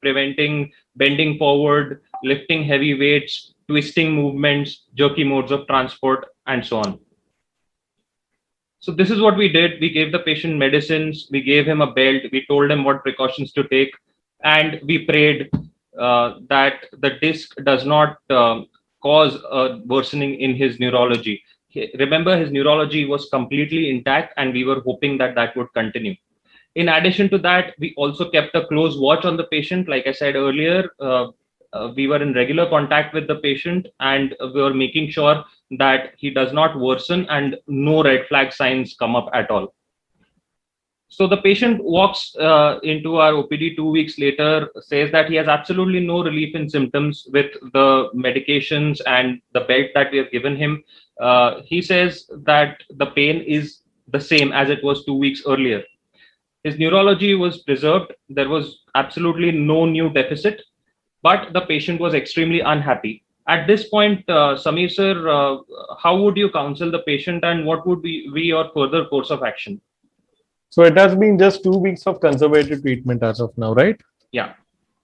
preventing bending forward, lifting heavy weights, twisting movements, jerky modes of transport, and so on. So this is what we did. We gave the patient medicines, we gave him a belt, we told him what precautions to take, and we prayed that the disc does not cause a worsening in his neurology. Remember, his neurology was completely intact, and we were hoping that that would continue. In addition to that, we also kept a close watch on the patient. Like I said earlier, we were in regular contact with the patient, and we were making sure that he does not worsen and no red flag signs come up at all. So the patient walks into our OPD 2 weeks later, says that he has absolutely no relief in symptoms with the medications and the belt that we have given him. He says that the pain is the same as it was 2 weeks earlier. His neurology was preserved. There was absolutely no new deficit, but the patient was extremely unhappy. At this point, Samir sir, how would you counsel the patient, and what would be your further course of action? So it has been just 2 weeks of conservative treatment as of now, right? Yeah.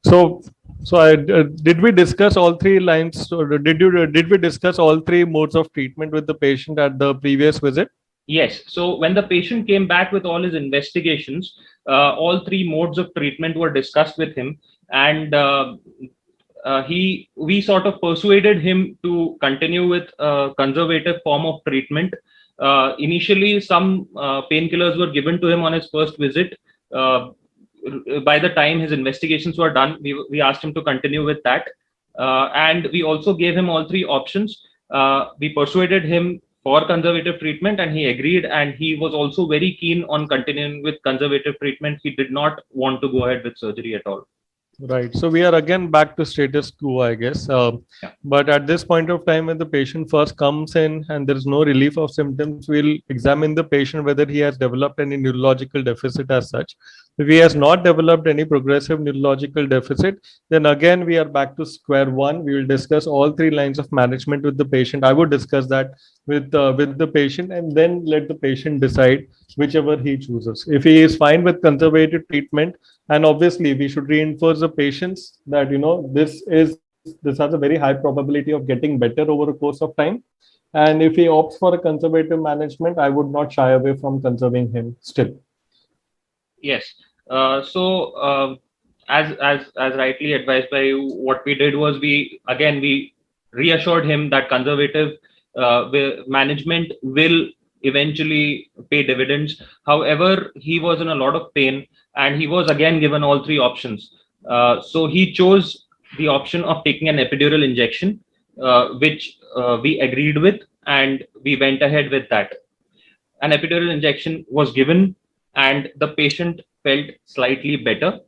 So did we discuss all three lines? Or did we discuss all three modes of treatment with the patient at the previous visit? Yes. So when the patient came back with all his investigations, all three modes of treatment were discussed with him, and we sort of persuaded him to continue with a conservative form of treatment. Initially, some painkillers were given to him on his first visit. By the time his investigations were done, we asked him to continue with that. And we also gave him all three options. We persuaded him for conservative treatment, and he agreed. And he was also very keen on continuing with conservative treatment. He did not want to go ahead with surgery at all. Right. So we are again back to status quo, I guess. But at this point of time, when the patient first comes in and there is no relief of symptoms, we'll examine the patient whether he has developed any neurological deficit as such. If he has not developed any progressive neurological deficit, then again we are back to square one. We will discuss all three lines of management with the patient. I would discuss that with the patient, and then let the patient decide whichever he chooses. If he is fine with conservative treatment, and obviously we should reinforce the patients that this has a very high probability of getting better over a course of time. And if he opts for a conservative management, I would not shy away from conserving him still. Yes. So as rightly advised by you, what we did was we reassured him that conservative management will eventually pay dividends. However, he was in a lot of pain, and he was again given all three options. So he chose the option of taking an epidural injection, which we agreed with, and we went ahead with that. An epidural injection was given, and the patient felt slightly better.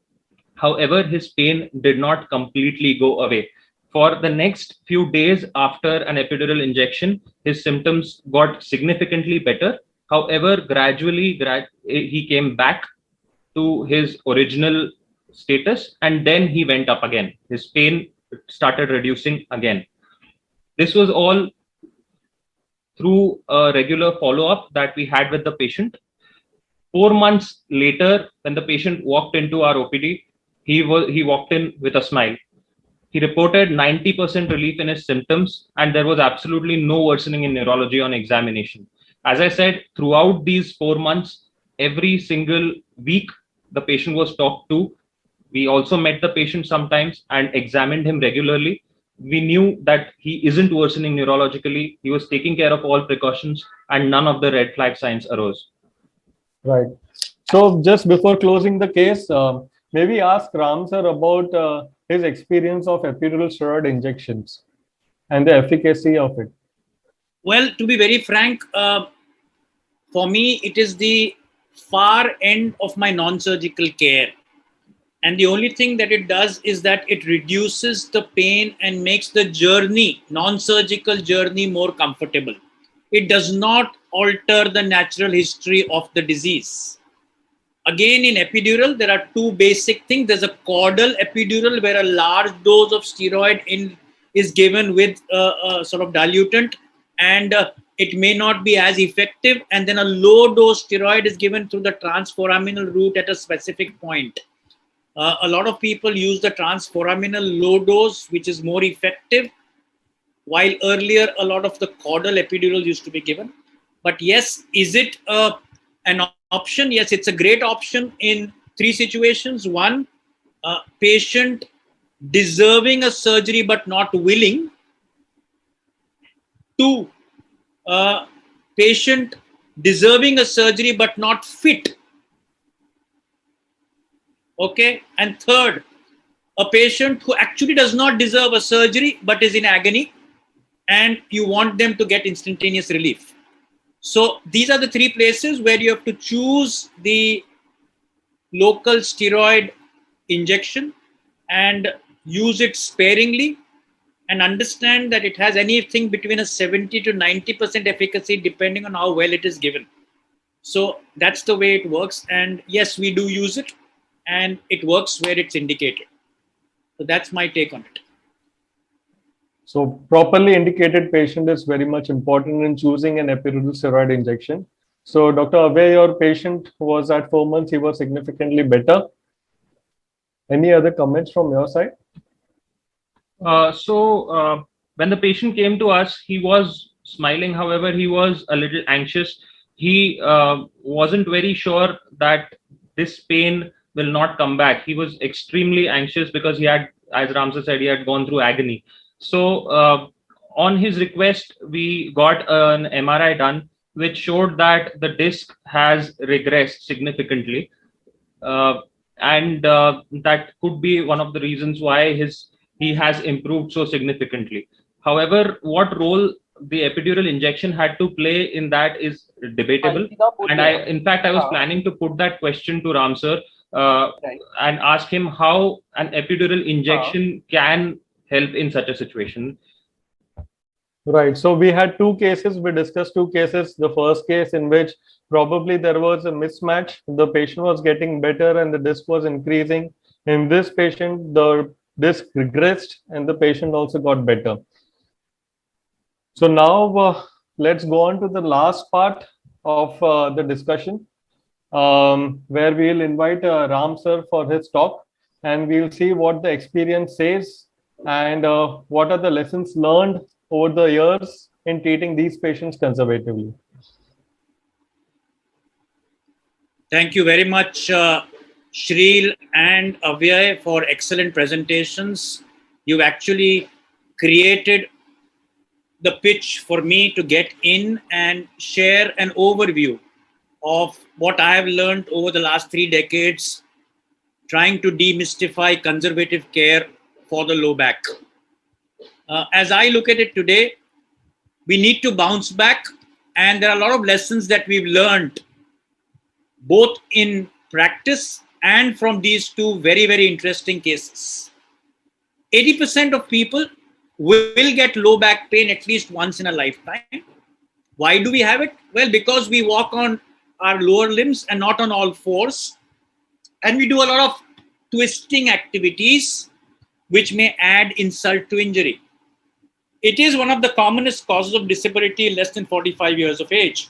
However, his pain did not completely go away. For the next few days after an epidural injection, his symptoms got significantly better. However, gradually he came back to his original status, and then he went up again. His pain started reducing again. This was all through a regular follow-up that we had with the patient. 4 months later, when the patient walked into our OPD, he walked in with a smile. He reported 90% relief in his symptoms, and there was absolutely no worsening in neurology on examination. As I said, throughout these 4 months, every single week, the patient was talked to. We also met the patient sometimes and examined him regularly. We knew that he isn't worsening neurologically. He was taking care of all precautions, and none of the red flag signs arose. Right. So just before closing the case, maybe ask Ram sir about his experience of epidural steroid injections and the efficacy of it. Well, to be very frank, for me, it is the far end of my non-surgical care. And the only thing that it does is that it reduces the pain and makes the journey, non-surgical journey, more comfortable. It does not alter the natural history of the disease. Again, in epidural, there are two basic things. There's a caudal epidural where a large dose of steroid is given with a sort of dilutant, and it may not be as effective. And then a low dose steroid is given through the transforaminal route at a specific point. A lot of people use the transforaminal low dose, which is more effective, while earlier a lot of the caudal epidural used to be given. But yes, is it an option? Yes, it's a great option in three situations. One, patient deserving a surgery but not willing. Two, patient deserving a surgery but not fit. Okay. And third, a patient who actually does not deserve a surgery but is in agony, and you want them to get instantaneous relief. So these are the three places where you have to choose the local steroid injection and use it sparingly, and understand that it has anything between a 70 to 90% efficacy depending on how well it is given. So that's the way it works. And yes, we do use it, and it works where it's indicated. So that's my take on it. So properly indicated patient is very much important in choosing an epidural steroid injection. So Dr. Abhay, your patient was at 4 months, he was significantly better. Any other comments from your side? When the patient came to us, he was smiling. However, he was a little anxious. He wasn't very sure that this pain will not come back. He was extremely anxious because he had, as Ramsar said, he had gone through agony. So on his request, we got an MRI done, which showed that the disc has regressed significantly. And that could be one of the reasons why he has improved so significantly. However, what role the epidural injection had to play in that is debatable. And in fact, I was planning to put that question to Ram sir and ask him how an epidural injection can help in such a situation. Right. So we had two cases. We discussed two cases. The first case in which probably there was a mismatch. The patient was getting better and the disc was increasing. In this patient, the disc regressed and the patient also got better. So now let's go on to the last part of the discussion, where we'll invite Ram sir for his talk, and we'll see what the experience says and what are the lessons learned over the years in treating these patients conservatively. Thank you very much, Shreel and Avyay, for excellent presentations. You've actually created the pitch for me to get in and share an overview of what I have learned over the last 3 decades, trying to demystify conservative care for the low back. As I look at it today, we need to bounce back, and there are a lot of lessons that we've learned, both in practice and from these two very, very interesting cases. 80% of people will get low back pain at least once in a lifetime. Why do we have it? Well, because we walk on our lower limbs and not on all fours, and we do a lot of twisting activities which may add insult to injury. It is one of the commonest causes of disability less than 45 years of age.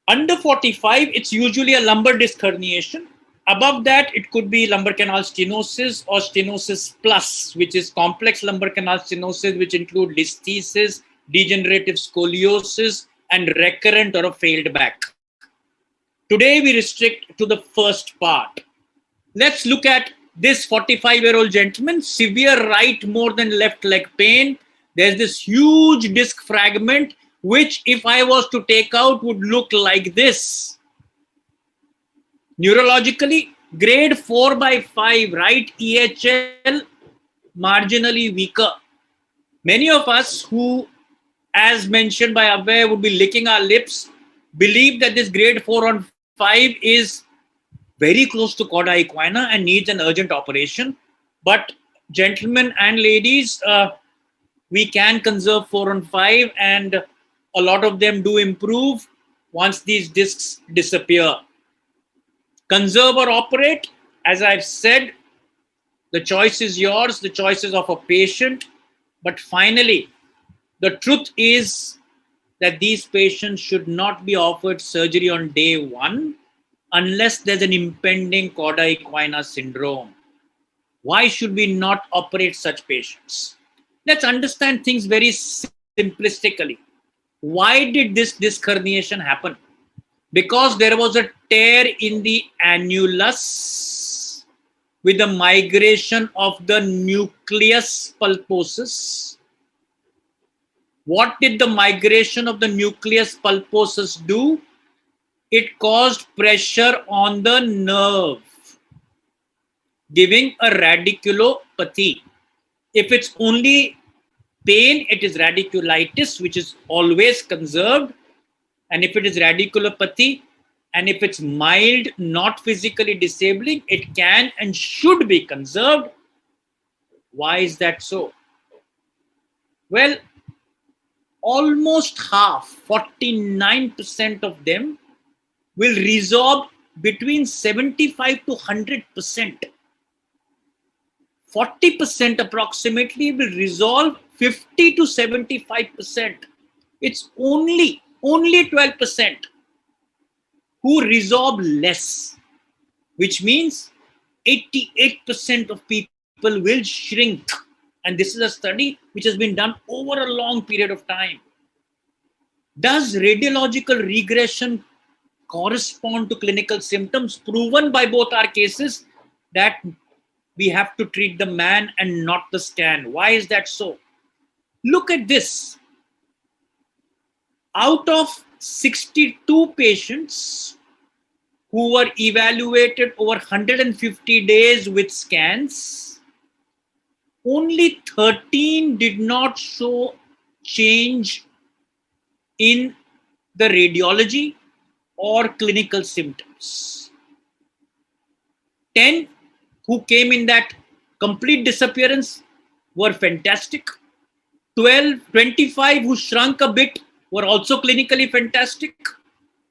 Under 45, it's usually a lumbar disc herniation. Above that, it could be lumbar canal stenosis or stenosis plus, which is complex lumbar canal stenosis, which include listhesis, degenerative scoliosis, and recurrent or a failed back. Today, we restrict to the first part. Let's look at this 45-year-old gentleman, severe right more than left leg pain. There's this huge disc fragment, which if I was to take out would look like this. Neurologically, grade 4/5, right EHL, marginally weaker. Many of us who, as mentioned by Abhay, would be licking our lips, believe that this grade 4/5 is very close to cauda equina and needs an urgent operation. But gentlemen and ladies, we can conserve 4/5, and a lot of them do improve once these discs disappear. Conserve or operate, as I've said, the choice is yours, the choice is of a patient. But finally, the truth is that these patients should not be offered surgery on day 1 unless there's an impending cauda equina syndrome. Why should we not operate such patients? Let's understand things very simplistically. Why did this disc herniation happen? Because there was a tear in the annulus with the migration of the nucleus pulposus. What did the migration of the nucleus pulposus do? It caused pressure on the nerve, giving a radiculopathy. If it's only pain, it is radiculitis, which is always conserved. And if it is radiculopathy, and if it's mild, not physically disabling, it can and should be conserved. Why is that so? Well, almost half, 49% of them will resorb between 75 to 100%. 40% approximately will resolve 50 to 75%. It's only 12% who resorb less, which means 88% of people will shrink. And this is a study which has been done over a long period of time. Does radiological regression correspond to clinical symptoms? Proven by both our cases that we have to treat the man and not the scan. Why is that so? Look at this. Out of 62 patients who were evaluated over 150 days with scans, only 13 did not show change in the radiology or clinical symptoms. 10 who came in that complete disappearance were fantastic. 25 who shrunk a bit were also clinically fantastic.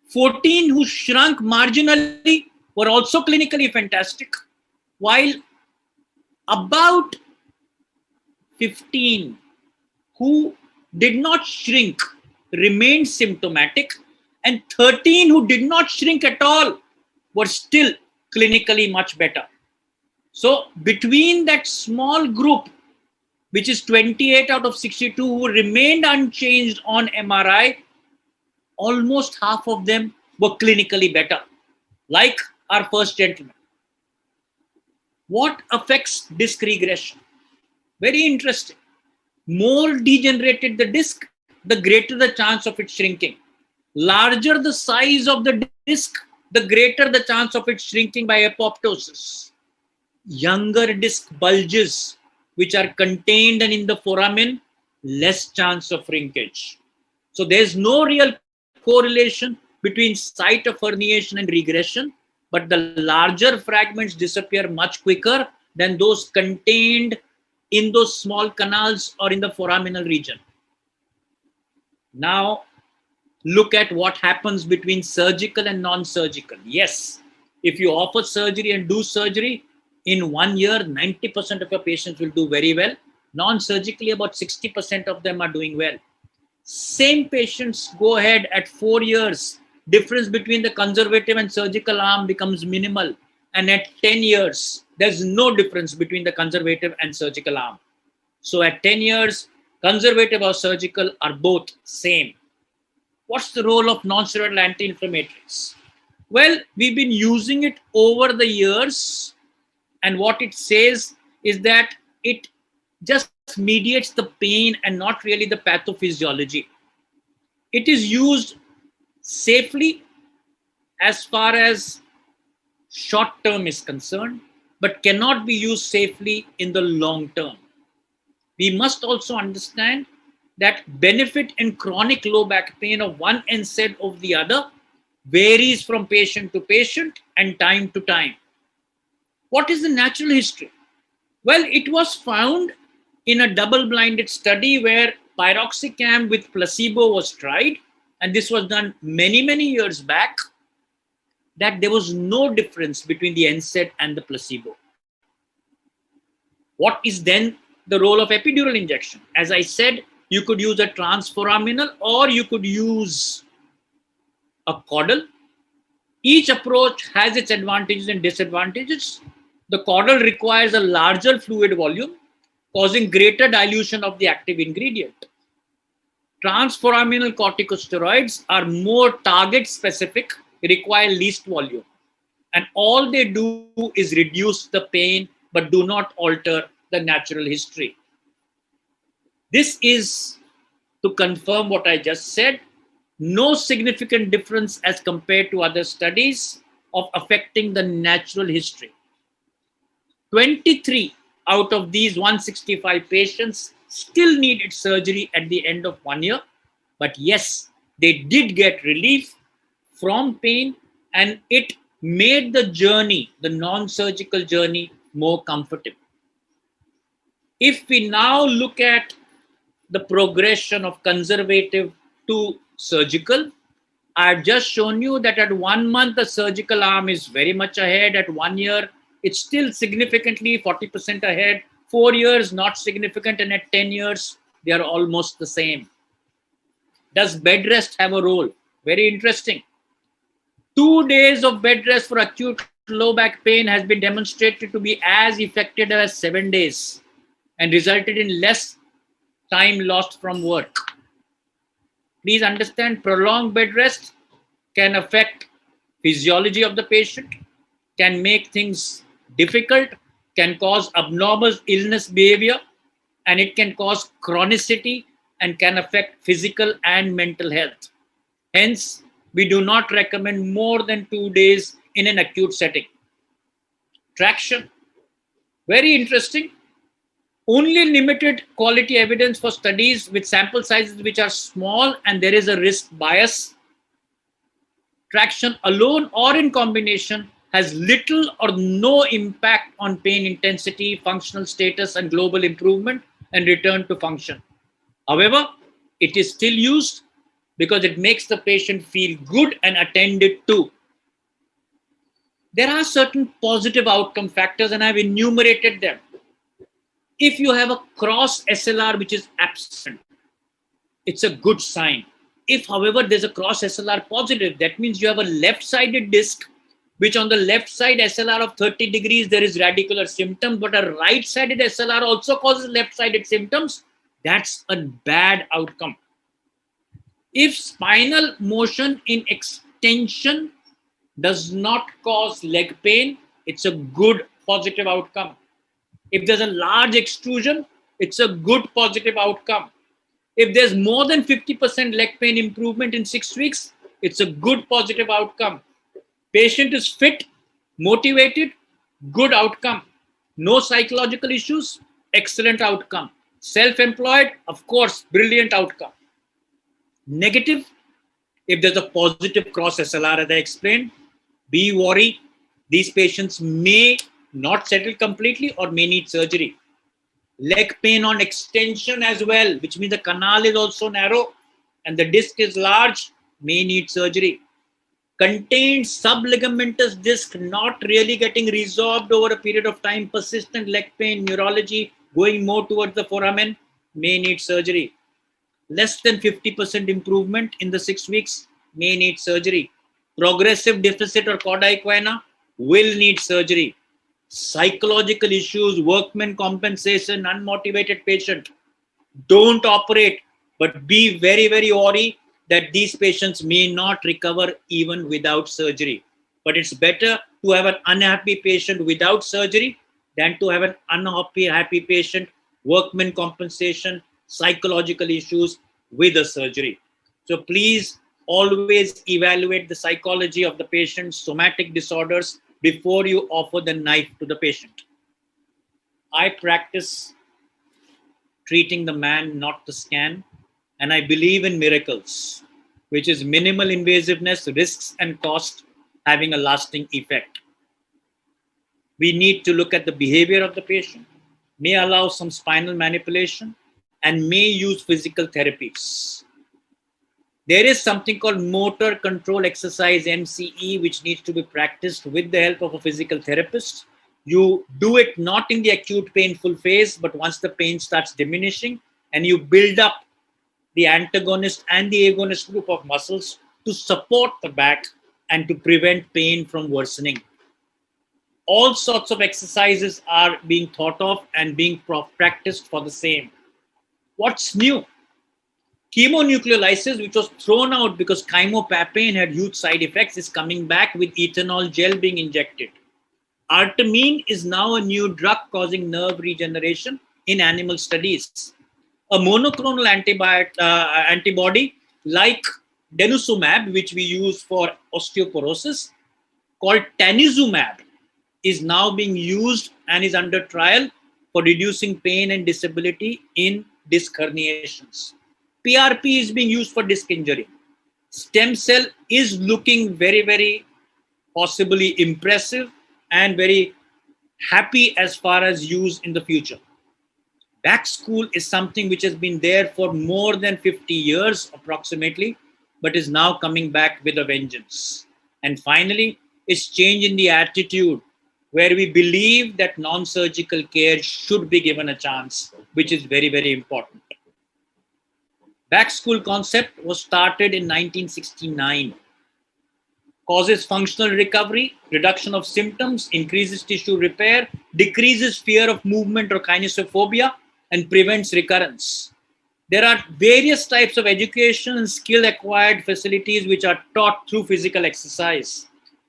14 who shrunk marginally were also clinically fantastic, while about 15 who did not shrink remained symptomatic, and 13 who did not shrink at all were still clinically much better. So between that small group, which is 28 out of 62 who remained unchanged on MRI, almost half of them were clinically better, like our first gentleman. What affects disc regression? Very interesting. More degenerated the disc, the greater the chance of it shrinking. Larger the size of the disc, the greater the chance of it shrinking by apoptosis. Younger disc bulges, which are contained and in the foramen, less chance of shrinkage. So there's no real correlation between site of herniation and regression, but the larger fragments disappear much quicker than those contained in those small canals or in the foraminal region. Now, look at what happens between surgical and non-surgical. Yes, if you offer surgery and do surgery, in 1 year, 90% of your patients will do very well. Non-surgically, about 60% of them are doing well. Same patients go ahead at 4 years. Difference between the conservative and surgical arm becomes minimal. And at 10 years, there's no difference between the conservative and surgical arm. So at 10 years, conservative or surgical are both same. What's the role of non-steroidal anti-inflammatories? Well, we've been using it over the years. And what it says is that it just mediates the pain and not really the pathophysiology. It is used safely as far as short term is concerned, but cannot be used safely in the long term. We must also understand that benefit in chronic low back pain of one NSAID of the other varies from patient to patient and time to time. What is the natural history? Well, it was found in a double-blinded study where piroxicam with placebo was tried, and this was done many, many years back, that there was no difference between the NSAID and the placebo. What is then the role of epidural injection? As I said, you could use a transforaminal or you could use a caudal. Each approach has its advantages and disadvantages. The caudal requires a larger fluid volume, causing greater dilution of the active ingredient. Transforaminal corticosteroids are more target specific, require least volume. And all they do is reduce the pain, but do not alter the natural history. This is to confirm what I just said. No significant difference as compared to other studies of affecting the natural history. 23 out of these 165 patients still needed surgery at the end of 1 year. But yes, they did get relief from pain, and it made the journey, the non-surgical journey, more comfortable. If we now look at the progression of conservative to surgical, I've just shown you that at 1 month, the surgical arm is very much ahead. At 1 year, it's still significantly 40% ahead. 4 years, not significant. And at 10 years, they are almost the same. Does bed rest have a role? Very interesting. 2 days of bed rest for acute low back pain has been demonstrated to be as effective as 7 days and resulted in less time lost from work. Please understand, prolonged bed rest can affect physiology of the patient, can make things difficult, can cause abnormal illness behavior, and it can cause chronicity and can affect physical and mental health. Hence, we do not recommend more than 2 days in an acute setting. Traction, very interesting. Only limited quality evidence for studies with sample sizes which are small and there is a risk bias. Traction alone or in combination has little or no impact on pain intensity, functional status, and global improvement and return to function. However, it is still used because it makes the patient feel good and attended to. There are certain positive outcome factors and I've enumerated them. If you have a cross SLR which is absent, it's a good sign. If, however, there's a cross SLR positive, that means you have a left-sided disc, which on the left side SLR of 30 degrees, there is radicular symptom, but a right-sided SLR also causes left-sided symptoms. That's a bad outcome. If spinal motion in extension does not cause leg pain, it's a good positive outcome. If there's a large extrusion, it's a good positive outcome. If there's more than 50% leg pain improvement in 6 weeks, it's a good positive outcome. Patient is fit, motivated, good outcome. No psychological issues, excellent outcome. Self-employed, of course, brilliant outcome. Negative, if there's a positive cross SLR, as I explained, be worried. These patients may not settle completely or may need surgery. Leg pain on extension as well, which means the canal is also narrow and the disc is large, may need surgery. Contained subligamentous disc not really getting resorbed over a period of time, persistent leg pain, neurology, going more towards the foramen, may need surgery. Less than 50% improvement in the 6 weeks, may need surgery. Progressive deficit or cauda equina will need surgery. Psychological issues, workman compensation, unmotivated patient, don't operate, but be very, very wary that these patients may not recover even without surgery. But it's better to have an unhappy patient without surgery than to have an unhappy patient, workman compensation, psychological issues with a surgery. So please always evaluate the psychology of the patient's somatic disorders before you offer the knife to the patient. I practice treating the man, not the scan, and I believe in miracles, which is minimal invasiveness, risks, and cost having a lasting effect. We need to look at the behavior of the patient, may allow some spinal manipulation, and may use physical therapies. There is something called motor control exercise, MCE, which needs to be practiced with the help of a physical therapist. You do it not in the acute painful phase, but once the pain starts diminishing, and you build up the antagonist and the agonist group of muscles to support the back and to prevent pain from worsening. All sorts of exercises are being thought of and being practiced for the same. What's new? Chemonucleolysis, which was thrown out because chymopapine had huge side effects, is coming back with ethanol gel being injected. Artemisinin is now a new drug causing nerve regeneration in animal studies. A monoclonal antibody like denosumab, which we use for osteoporosis, called tanezumab, is now being used and is under trial for reducing pain and disability in disc herniations. PRP is being used for disc injury. Stem cell is looking very, very possibly impressive and very happy as far as use in the future. Back school is something which has been there for more than 50 years approximately, but is now coming back with a vengeance. And finally, it's change in the attitude where we believe that non-surgical care should be given a chance, which is very, very important. Back school concept was started in 1969. Causes functional recovery, reduction of symptoms, increases tissue repair, decreases fear of movement or kinesiophobia, and prevents recurrence. There are various types of education and skill acquired facilities which are taught through physical exercise.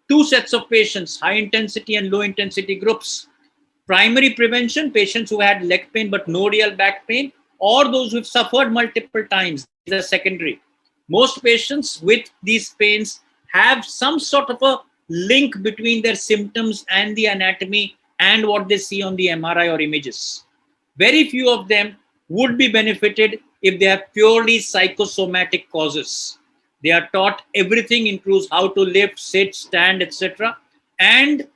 Two sets of patients, high intensity and low intensity groups. Primary prevention, patients who had leg pain but no real back pain, or those who have suffered multiple times. These are secondary. Most patients with these pains have some sort of a link between their symptoms and the anatomy and what they see on the MRI or images. Very few of them would be benefited if they have purely psychosomatic causes. They are taught everything, includes how to lift, sit, stand, etc. And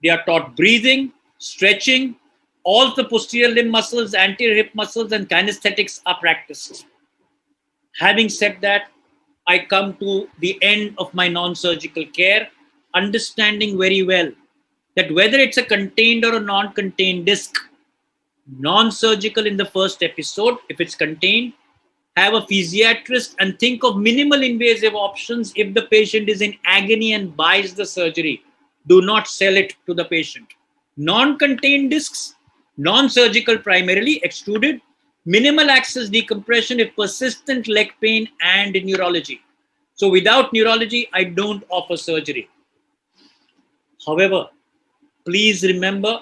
they are taught breathing, stretching, all the posterior limb muscles, anterior hip muscles, and kinesthetics are practiced. Having said that, I come to the end of my non-surgical care, understanding very well that whether it's a contained or a non-contained disc, non-surgical in the first episode, if it's contained, have a physiatrist and think of minimal invasive options if the patient is in agony and buys the surgery. Do not sell it to the patient. Non-contained discs, non-surgical primarily, extruded, minimal access decompression if persistent leg pain and neurology. So without neurology, I don't offer surgery. However, please remember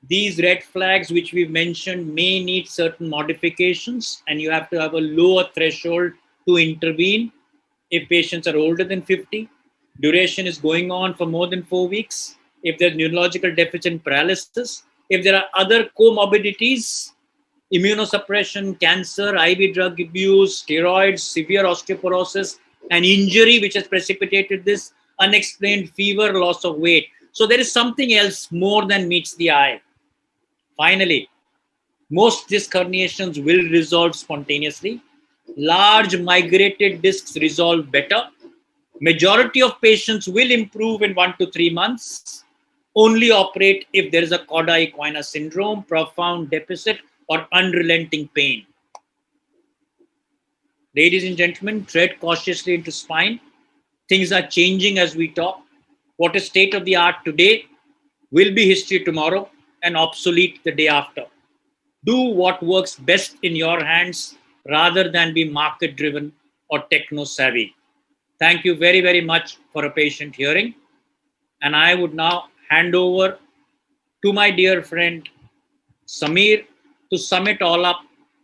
these red flags which we've mentioned may need certain modifications, and you have to have a lower threshold to intervene if patients are older than 50. Duration is going on for more than 4 weeks. If there's neurological deficit and paralysis, if there are other comorbidities, immunosuppression, cancer, IV drug abuse, steroids, severe osteoporosis, and injury which has precipitated this, unexplained fever, loss of weight. So there is something else more than meets the eye. Finally, most disc herniations will resolve spontaneously. Large migrated discs resolve better. Majority of patients will improve in 1 to 3 months. Only operate if there is a cauda equina syndrome, profound deficit, or unrelenting pain. Ladies and gentlemen, tread cautiously into spine. Things are changing as we talk. What is state of the art today will be history tomorrow and obsolete the day after. Do what works best in your hands rather than be market driven or techno savvy. Thank you very, very much for a patient hearing. And I would now hand over to my dear friend Samir to sum it all up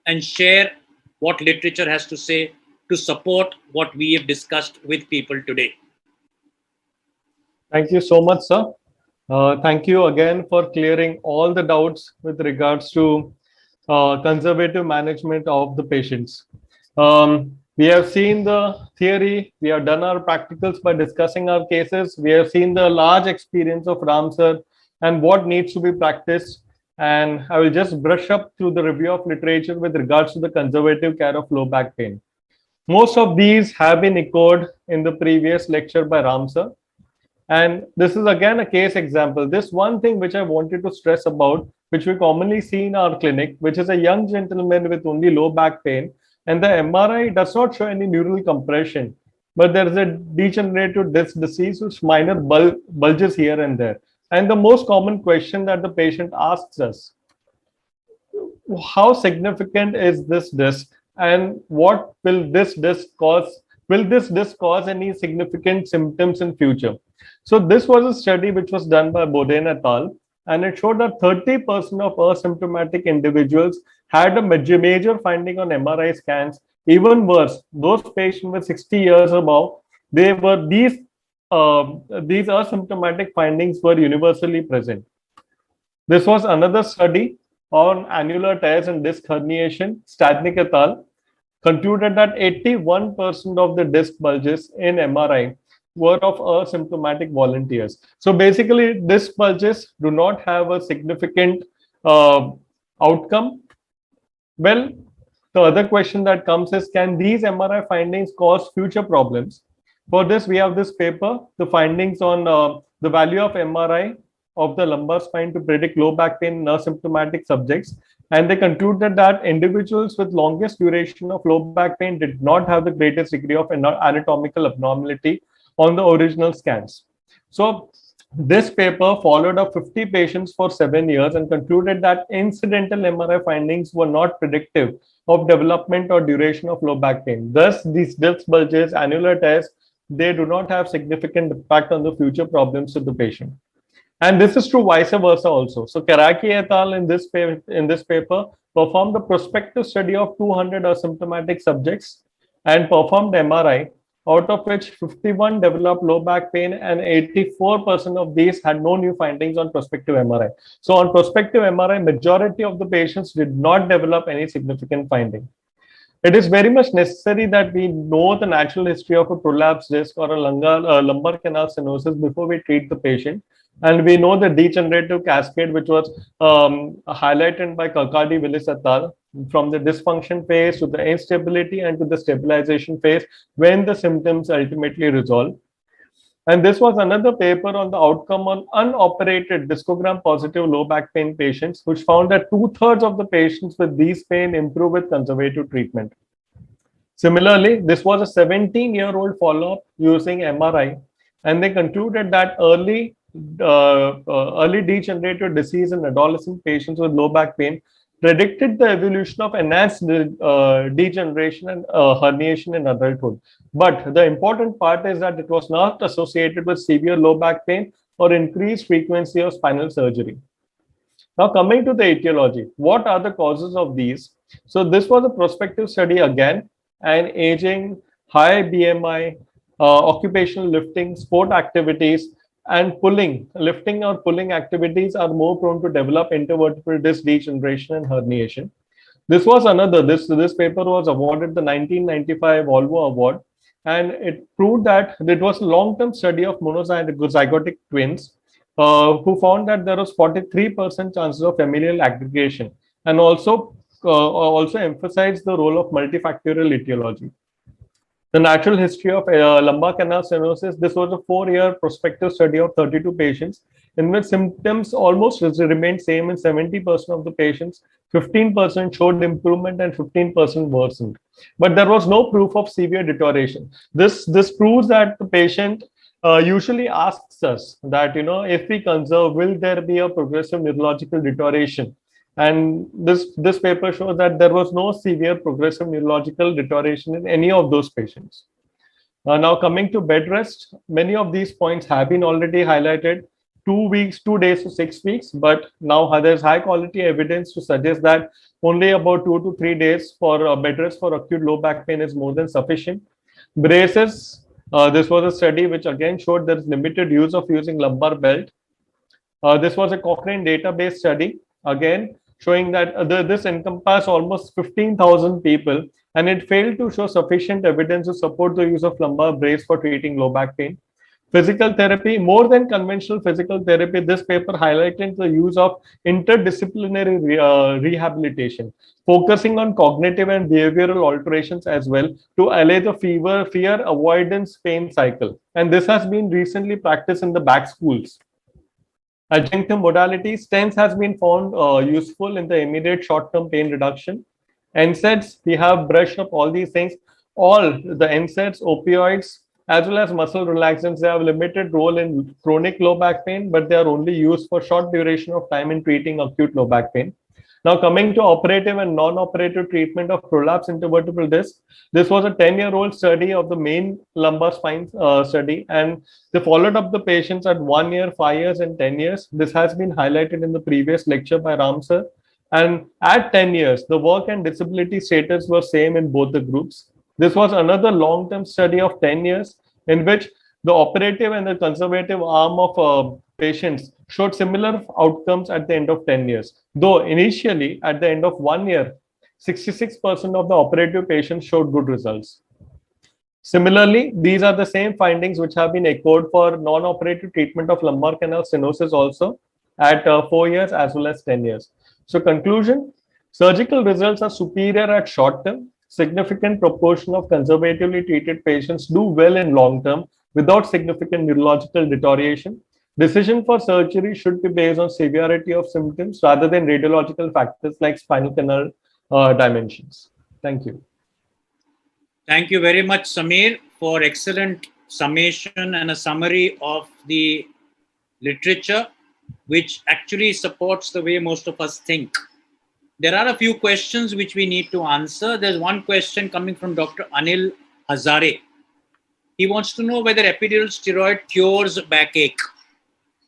and share what literature has to say to support what we have discussed with people today. Thank you so much, sir. Thank you again for clearing all the doubts with regards to conservative management of the patients. We have seen the theory, we have done our practicals by discussing our cases, we have seen the large experience of Ram sir and what needs to be practiced. And I will just brush up through the review of literature with regards to the conservative care of low back pain. Most of these have been echoed in the previous lecture by Ram sir. And this is again a case example. This one thing which I wanted to stress about, which we commonly see in our clinic, which is a young gentleman with only low back pain, and the MRI does not show any neural compression, but there is a degenerative disc disease with minor bulges here and there. And the most common question that the patient asks us, how significant is this disc And what will this disc cause? Will this disc cause any significant symptoms in future? So this was a study which was done by Boden et al. And it showed that 30% of asymptomatic individuals had a major finding on MRI scans. Even worse, those patients with 60 years above, they were these asymptomatic findings were universally present. This was another study on annular tears and disc herniation. Stadnik et al. Concluded that 81% of the disc bulges in MRI were of asymptomatic volunteers. So basically, disc bulges do not have a significant outcome. Well, the other question that comes is, can these MRI findings cause future problems? For this, we have this paper, the findings on the value of MRI of the lumbar spine to predict low back pain in asymptomatic subjects. And they concluded that individuals with longest duration of low back pain did not have the greatest degree of anatomical abnormality on the original scans. So this paper followed up 50 patients for 7 years and concluded that incidental MRI findings were not predictive of development or duration of low back pain. Thus, these disc bulges, annular tears, they do not have significant impact on the future problems of the patient. And this is true vice versa also. So Karaki et al. In this paper performed a prospective study of 200 asymptomatic subjects and performed MRI, out of which 51 developed low back pain and 84% of these had no new findings on prospective MRI. So on prospective MRI, majority of the patients did not develop any significant finding. It is very much necessary that we know the natural history of a prolapsed disc or a lumbar canal stenosis before we treat the patient. And we know the degenerative cascade, which was highlighted by Kakadi Willis et al. From the dysfunction phase to the instability and to the stabilization phase when the symptoms ultimately resolve. And this was another paper on the outcome on unoperated discogram positive low back pain patients, which found that 2/3 of the patients with these pain improve with conservative treatment. Similarly, this was a 17-year-old follow-up using MRI, and they concluded that early degenerative disease in adolescent patients with low back pain predicted the evolution of enhanced degeneration and herniation in adulthood. But the important part is that it was not associated with severe low back pain or increased frequency of spinal surgery. Now, coming to the etiology, what are the causes of these? So this was a prospective study again, and aging, high BMI, occupational lifting, sport activities, and lifting or pulling activities are more prone to develop intervertebral disc degeneration and herniation. This was this paper was awarded the 1995 Volvo Award, and it proved that it was a long-term study of monozygotic twins who found that there was 43% chances of familial aggregation, and also emphasized the role of multifactorial etiology. The natural history of lumbar canal stenosis. This was a 4-year prospective study of 32 patients in which symptoms almost remained same in 70% of the patients. 15% showed improvement and 15% worsened. But there was no proof of severe deterioration. This proves that the patient usually asks us that, if we conserve, will there be a progressive neurological deterioration? And this paper shows that there was no severe progressive neurological deterioration in any of those patients. Now coming to bed rest, many of these points have been already highlighted. 2 days to 6 weeks, but now there's high quality evidence to suggest that only about 2 to 3 days for bed rest for acute low back pain is more than sufficient. Braces, this was a study which again showed there is limited use of using lumbar belt. This was a Cochrane database study, again showing that this encompassed almost 15,000 people, and it failed to show sufficient evidence to support the use of lumbar brace for treating low back pain. Physical therapy, more than conventional physical therapy, this paper highlighted the use of interdisciplinary rehabilitation, focusing on cognitive and behavioral alterations as well to allay the fear avoidance pain cycle. And this has been recently practiced in the back schools. Adjunctive modalities, stents has been found useful in the immediate short-term pain reduction. NSAIDs, we have brushed up all these things. All the NSAIDs, opioids, as well as muscle relaxants, they have limited role in chronic low back pain, but they are only used for short duration of time in treating acute low back pain. Now, coming to operative and non-operative treatment of prolapse intervertebral disc, this was a 10-year-old study of the main lumbar spine study, and they followed up the patients at 1 year, 5 years, and 10 years. This has been highlighted in the previous lecture by Ram sir. And at 10 years, the work and disability status were same in both the groups. This was another long-term study of 10 years in which the operative and the conservative arm of patients showed similar outcomes at the end of 10 years. Though initially, at the end of 1 year, 66% of the operative patients showed good results. Similarly, these are the same findings which have been echoed for non-operative treatment of lumbar canal stenosis also at 4 years as well as 10 years. So conclusion, surgical results are superior at short term. Significant proportion of conservatively treated patients do well in long term without significant neurological deterioration. Decision for surgery should be based on severity of symptoms rather than radiological factors like spinal canal dimensions. Thank you. Thank you very much, Samir, for excellent summation and a summary of the literature, which actually supports the way most of us think. There are a few questions which we need to answer. There's one question coming from Dr. Anil Hazare. He wants to know whether epidural steroid cures backache.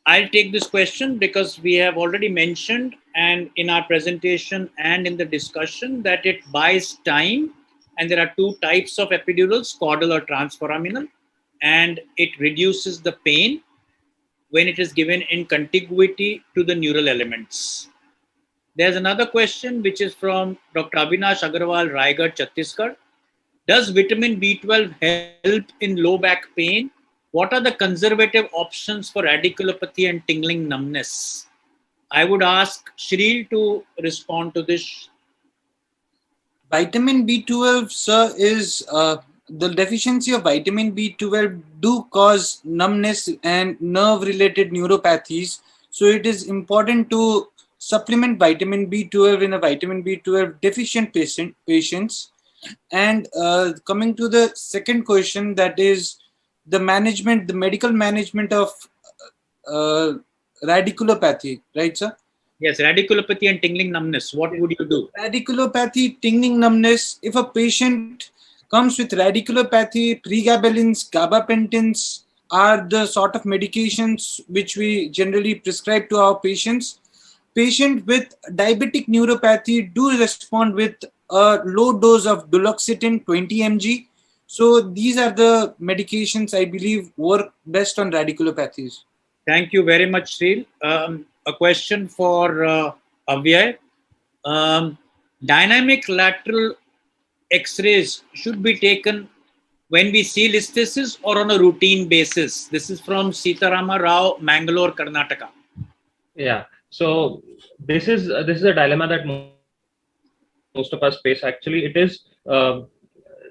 I'll take this question because we have already mentioned and in our presentation and in the discussion that it buys time, and there are two types of epidurals, caudal or transforaminal, and it reduces the pain when it is given in contiguity to the neural elements. There's another question which is from Dr. Avinash Agarwal, Raigad, Chhattisgarh. Does vitamin B12 help in low back pain? What are the conservative options for radiculopathy and tingling numbness? I would ask Shreel to respond to this. Vitamin B12, sir, is the deficiency of vitamin B12 do cause numbness and nerve-related neuropathies. So it is important to supplement vitamin B12 in a vitamin B12 deficient patients. And coming to the second question, that is the management, the medical management of radiculopathy, right, sir? Yes, radiculopathy and tingling numbness. What would you do? Radiculopathy, tingling numbness. If a patient comes with radiculopathy, pregabalins, gabapentins are the sort of medications which we generally prescribe to our patients. Patient with diabetic neuropathy do respond with a low dose of duloxetine 20 mg. So these are the medications I believe work best on radiculopathies. Thank you very much, Shreel. A question for Avyay. Dynamic lateral X-rays should be taken when we see listhesis or on a routine basis. This is from Sitarama Rao, Mangalore, Karnataka. Yeah. So this is a dilemma that most of us face. Actually, it is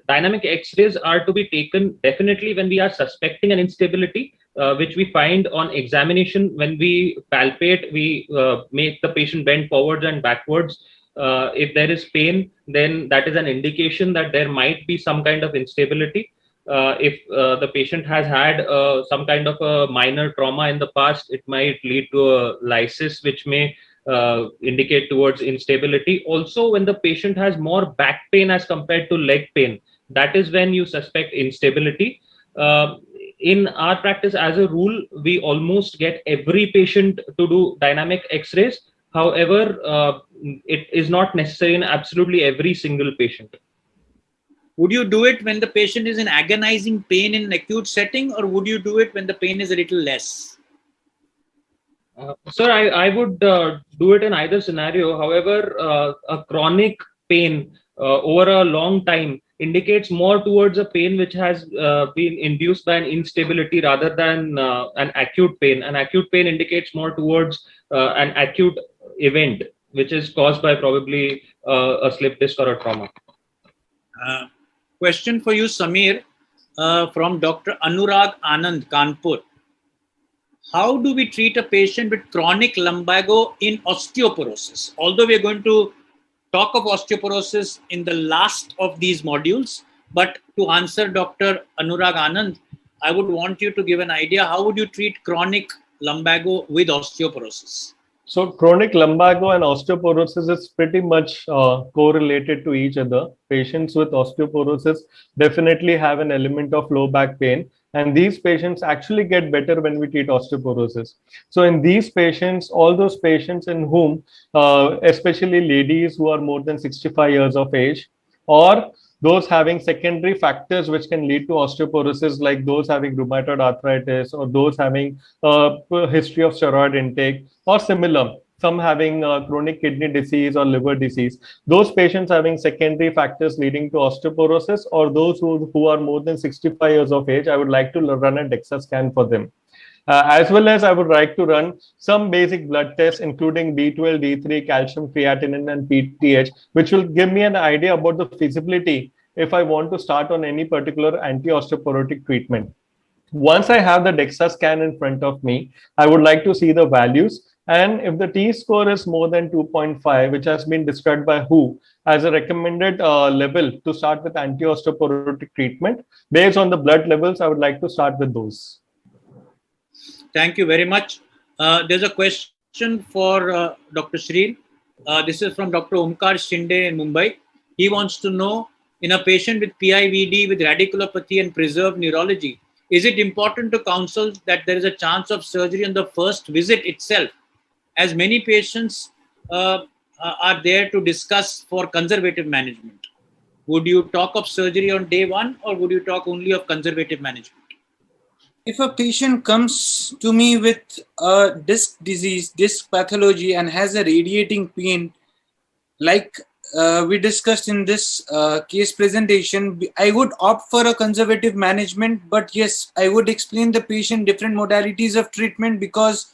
dynamic X-rays are to be taken definitely when we are suspecting an instability, which we find on examination. When we palpate, we make the patient bend forwards and backwards. If there is pain, then that is an indication that there might be some kind of instability. If the patient has had some kind of a minor trauma in the past, it might lead to a lysis, which may indicate towards instability. Also, when the patient has more back pain as compared to leg pain, that is when you suspect instability. In our practice, as a rule, we almost get every patient to do dynamic X-rays. However, it is not necessary in absolutely every single patient. Would you do it when the patient is in agonizing pain in an acute setting, or would you do it when the pain is a little less? Sir, I would do it in either scenario. However, a chronic pain over a long time indicates more towards a pain which has been induced by an instability rather than an acute pain. An acute pain indicates more towards an acute event, which is caused by probably a slip disc or a trauma. Question for you, Samir, from Dr. Anurag Anand, Kanpur. How do we treat a patient with chronic lumbago in osteoporosis? Although we are going to talk of osteoporosis in the last of these modules, but to answer Dr. Anurag Anand, I would want you to give an idea. How would you treat chronic lumbago with osteoporosis? So chronic lumbago and osteoporosis is pretty much correlated to each other. Patients with osteoporosis definitely have an element of low back pain, and these patients actually get better when we treat osteoporosis. So in these patients, all those patients in whom, especially ladies who are more than 65 years of age, or those having secondary factors which can lead to osteoporosis, like those having rheumatoid arthritis or those having a history of steroid intake or similar, some having chronic kidney disease or liver disease, those patients having secondary factors leading to osteoporosis, or those who are more than 65 years of age, I would like to run a DEXA scan for them. As well as I would like to run some basic blood tests, including B12, D3, calcium, creatinine, and PTH, which will give me an idea about the feasibility if I want to start on any particular anti-osteoporotic treatment. Once I have the DEXA scan in front of me, I would like to see the values. And if the T score is more than 2.5, which has been described by WHO as a recommended level to start with anti-osteoporotic treatment, based on the blood levels, I would like to start with those. Thank you very much. There's a question for Dr. Shreen. This is from Dr. Omkar Shinde in Mumbai. He wants to know, in a patient with PIVD with radiculopathy and preserved neurology, is it important to counsel that there is a chance of surgery on the first visit itself, as many patients are there to discuss for conservative management? Would you talk of surgery on day one, or would you talk only of conservative management? If a patient comes to me with a disc disease, disc pathology, and has a radiating pain, like we discussed in this case presentation, I would opt for a conservative management. But yes, I would explain the patient different modalities of treatment, because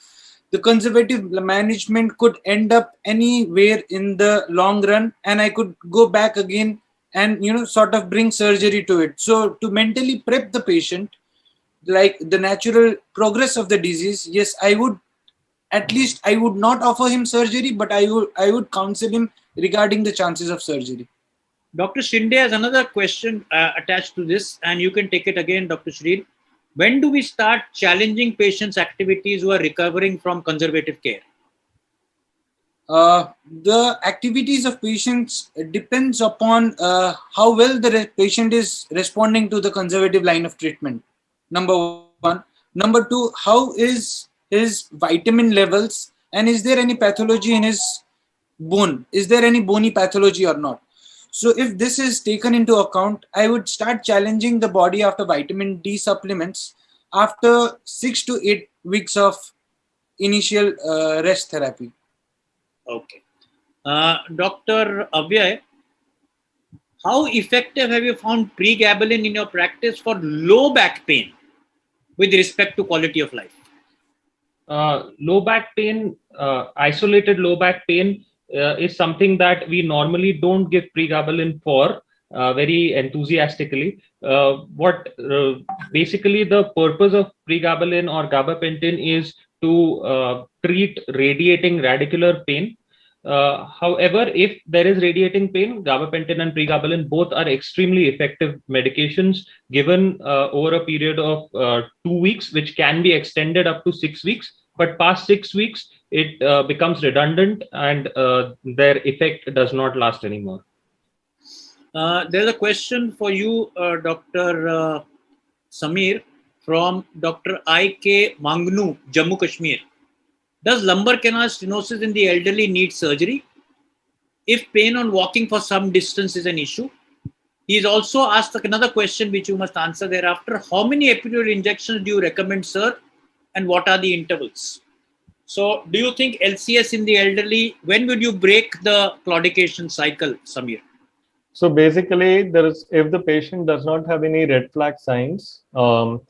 the conservative management could end up anywhere in the long run, and I could go back again and sort of bring surgery to it. So to mentally prep the patient, like the natural progress of the disease, yes, I would not offer him surgery, but I would counsel him regarding the chances of surgery. Dr. Shinde has another question attached to this, and you can take it again, Dr. Shreen. When do we start challenging patients' activities who are recovering from conservative care? The activities of patients depends upon how well the patient is responding to the conservative line of treatment. Number one. Number two, how is his vitamin levels, and is there any pathology in his bone? Is there any bony pathology or not? So if this is taken into account, I would start challenging the body after vitamin D supplements after 6 to 8 weeks of initial rest therapy. Okay. Dr. Avyay, how effective have you found pregabalin in your practice for low back pain with respect to quality of life? Low back pain, isolated low back pain is something that we normally don't give pregabalin for very enthusiastically. Basically the purpose of pregabalin or gabapentin is to treat radiating radicular pain. However, if there is radiating pain, gabapentin and pregabalin both are extremely effective medications given over a period of 2 weeks, which can be extended up to 6 weeks. But past 6 weeks, it becomes redundant and their effect does not last anymore. There's a question for you, Dr. Samir, from Dr. I.K. Mangnu, Jammu Kashmir. Does lumbar canal stenosis in the elderly need surgery if pain on walking for some distance is an issue? He's also asked another question which you must answer thereafter. How many epidural injections do you recommend, sir? And what are the intervals? So do you think LCS in the elderly, when would you break the claudication cycle, Samir? So basically, if the patient does not have any red flag signs,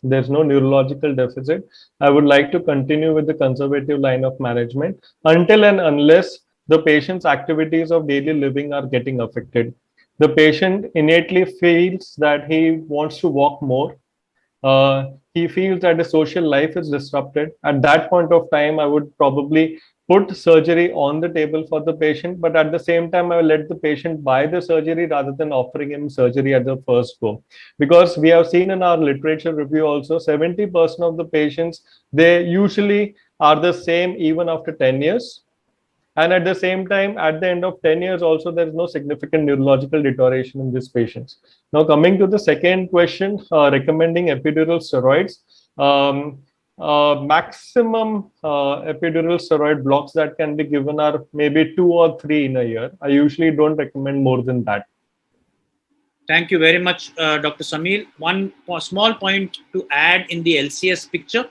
there's no neurological deficit, I would like to continue with the conservative line of management until and unless the patient's activities of daily living are getting affected. The patient innately feels that he wants to walk more. He feels that his social life is disrupted. At that point of time, I would probably put surgery on the table for the patient, but at the same time, I will let the patient buy the surgery rather than offering him surgery at the first go. Because we have seen in our literature review also, 70% of the patients, they usually are the same even after 10 years. And at the same time, at the end of 10 years, also, there is no significant neurological deterioration in these patients. Now, coming to the second question, recommending epidural steroids. Maximum epidural steroid blocks that can be given are maybe 2 or 3 in a year. I usually don't recommend more than that. Thank you very much, Dr. Samir. One small point to add in the LCS picture.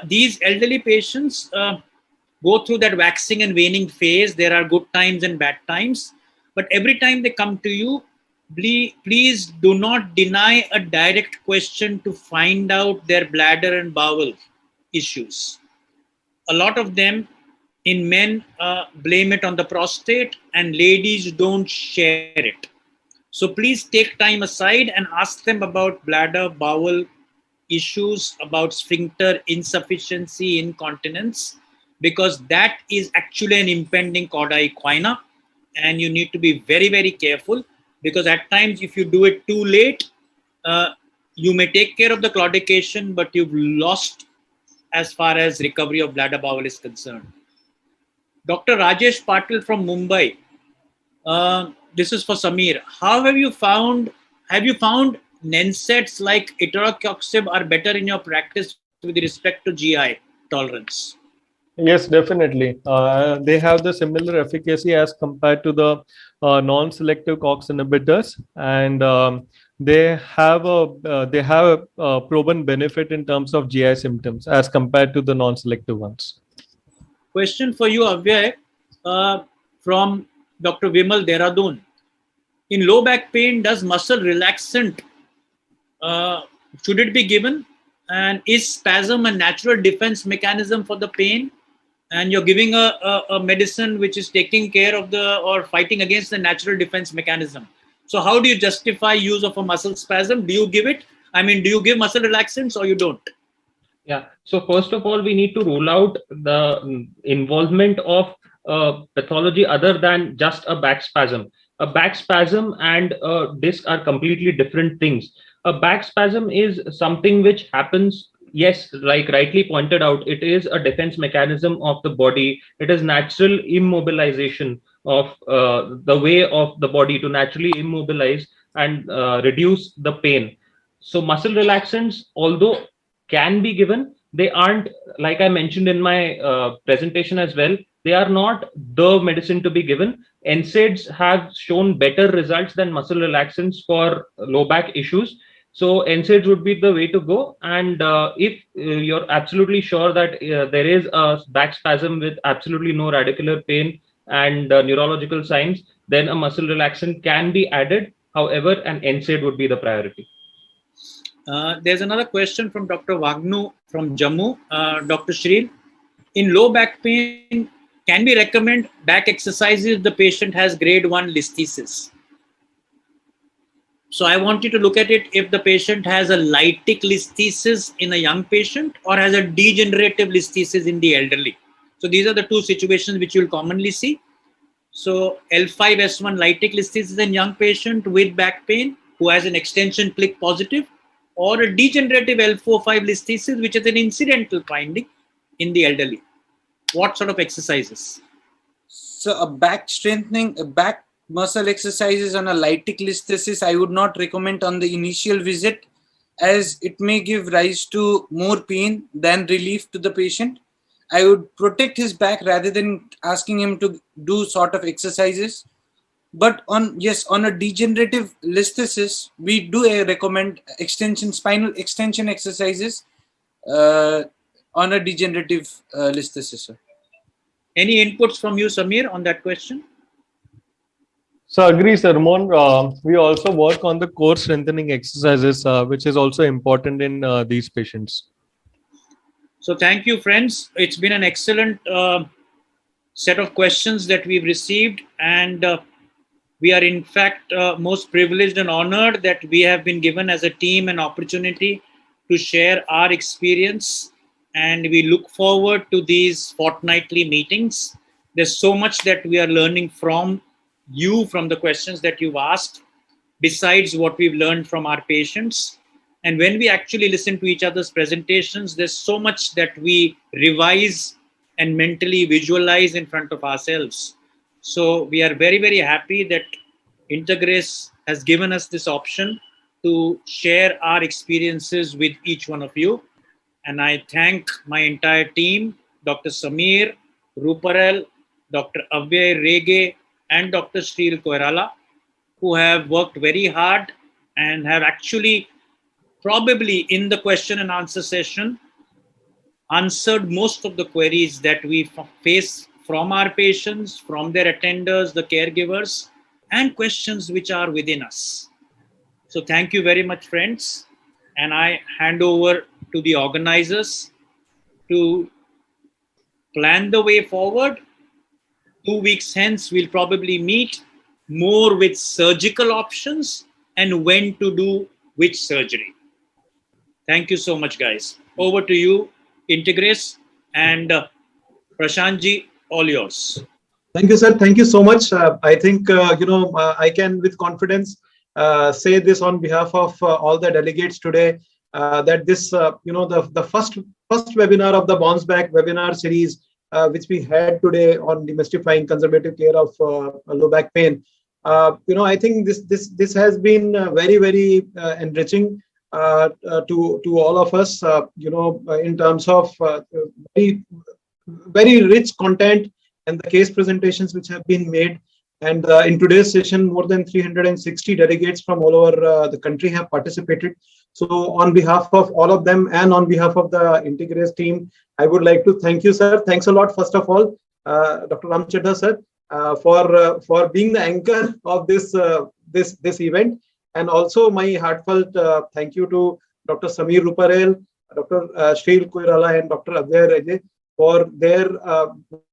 These elderly patients go through that waxing and waning phase. There are good times and bad times. But every time they come to you, please do not deny a direct question to find out their bladder and bowel issues. A lot of them in men blame it on the prostate, and ladies don't share it. So please take time aside and ask them about bladder, bowel issues, about sphincter insufficiency, incontinence, because that is actually an impending cauda equina, and you need to be very, very careful, because at times if you do it too late, you may take care of the claudication, but you've lost as far as recovery of bladder bowel is concerned. Dr. Rajesh Patil from Mumbai. This is for Samir. Have you found NSAIDs like Etocoxib are better in your practice with respect to GI tolerance? Yes, definitely. They have the similar efficacy as compared to the non-selective COX inhibitors, and they have a proven benefit in terms of GI symptoms as compared to the non-selective ones. Question for you, Avyay, from Dr. Vimal Dehradun. In low back pain, does muscle relaxant, should it be given? And is spasm a natural defense mechanism for the pain? And you're giving a medicine which is taking care of or fighting against the natural defense mechanism. So how do you justify use of a muscle spasm? Do you give it? I mean, do you give muscle relaxants or you don't? Yeah. So first of all, we need to rule out the involvement of pathology other than just a back spasm. A back spasm and a disc are completely different things. A back spasm is something which happens, yes, like rightly pointed out, it is a defense mechanism of the body. It is natural immobilization of the way of the body to naturally immobilize and reduce the pain. So muscle relaxants, although can be given, they aren't, like I mentioned in my presentation as well, they are not the medicine to be given. NSAIDs have shown better results than muscle relaxants for low back issues. So NSAIDs would be the way to go. And if you're absolutely sure that there is a back spasm with absolutely no radicular pain and neurological signs, then a muscle relaxant can be added. However, an NSAID would be the priority. There's another question from Dr. Wagnu from Jammu. Dr. Shreel, in low back pain, can we recommend back exercises if the patient has grade 1 listhesis? So I want you to look at it if the patient has a lytic listhesis in a young patient or has a degenerative listhesis in the elderly. So these are the two situations which you'll commonly see. So L5S1 lytic listhesis in young patient with back pain who has an extension click positive, or a degenerative L4-5 listhesis, which is an incidental finding in the elderly. What sort of exercises? So a back strengthening, a back muscle exercises on a lytic listhesis, I would not recommend on the initial visit, as it may give rise to more pain than relief to the patient. I would protect his back rather than asking him to do sort of exercises. But on a degenerative listhesis, we do recommend spinal extension exercises on a degenerative listhesis. Any inputs from you, Samir, on that question? So agree, Sarmon. We also work on the core strengthening exercises, which is also important in these patients. So thank you, friends. It's been an excellent set of questions that we've received, and we are in fact most privileged and honored that we have been given as a team an opportunity to share our experience, and we look forward to these fortnightly meetings. There's so much that we are learning from you, from the questions that you've asked, besides what we've learned from our patients. And when we actually listen to each other's presentations, there's so much that we revise and mentally visualize in front of ourselves. So we are very, very happy that Integrace has given us this option to share our experiences with each one of you. And I thank my entire team, Dr. Samir, Ruparel, Dr. Avyay Rege, and Dr. Sril Koirala, who have worked very hard and have actually probably in the question and answer session answered most of the queries that we face from our patients, from their attenders, the caregivers, and questions which are within us. So thank you very much, friends. And I hand over to the organizers to plan the way forward. 2 weeks hence, we'll probably meet more with surgical options and when to do which surgery. Thank you so much, guys. Over to you, Integrace, and Prashantji, all yours. Thank you, sir. Thank you so much. I think, I can with confidence say this on behalf of all the delegates today, that this, the first webinar of the Bounce Back webinar series, which we had today on demystifying conservative care of low back pain. I think this has been very, very enriching to all of us, in terms of very, very rich content and the case presentations which have been made. And in today's session, more than 360 delegates from all over the country have participated. So on behalf of all of them and on behalf of the Integrace team, I would like to thank you, sir. Thanks a lot, first of all, Dr. Ramchadda, sir, for being the anchor of this event. And also my heartfelt thank you to Dr. Samir Ruparel, Dr. Sril Koirala, and Dr. Avyay Rege for their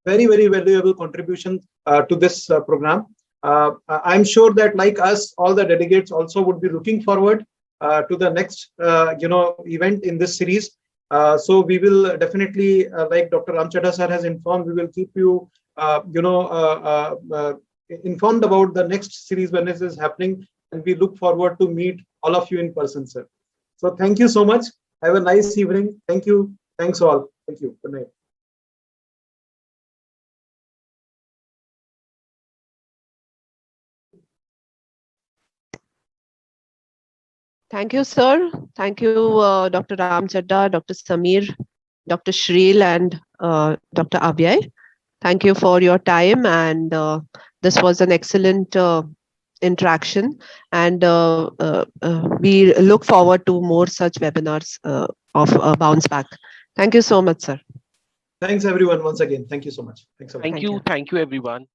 very, very valuable contribution to this program. I'm sure that like us, all the delegates also would be looking forward to the next, event in this series. So we will definitely, like Dr. Ramchadda sir has informed, we will keep you, informed about the next series when this is happening. And we look forward to meet all of you in person, sir. So thank you so much. Have a nice evening. Thank you. Thanks all. Thank you. Good night. Thank you, sir. Thank you, Dr. Ramchadda, Dr. Samir, Dr. Shreel, and Dr. Avyay. Thank you for your time. And this was an excellent interaction. And we look forward to more such webinars of Bounce Back. Thank you so much, sir. Thanks, everyone, once again. Thank you so much. Thanks a lot. Thank you, everyone.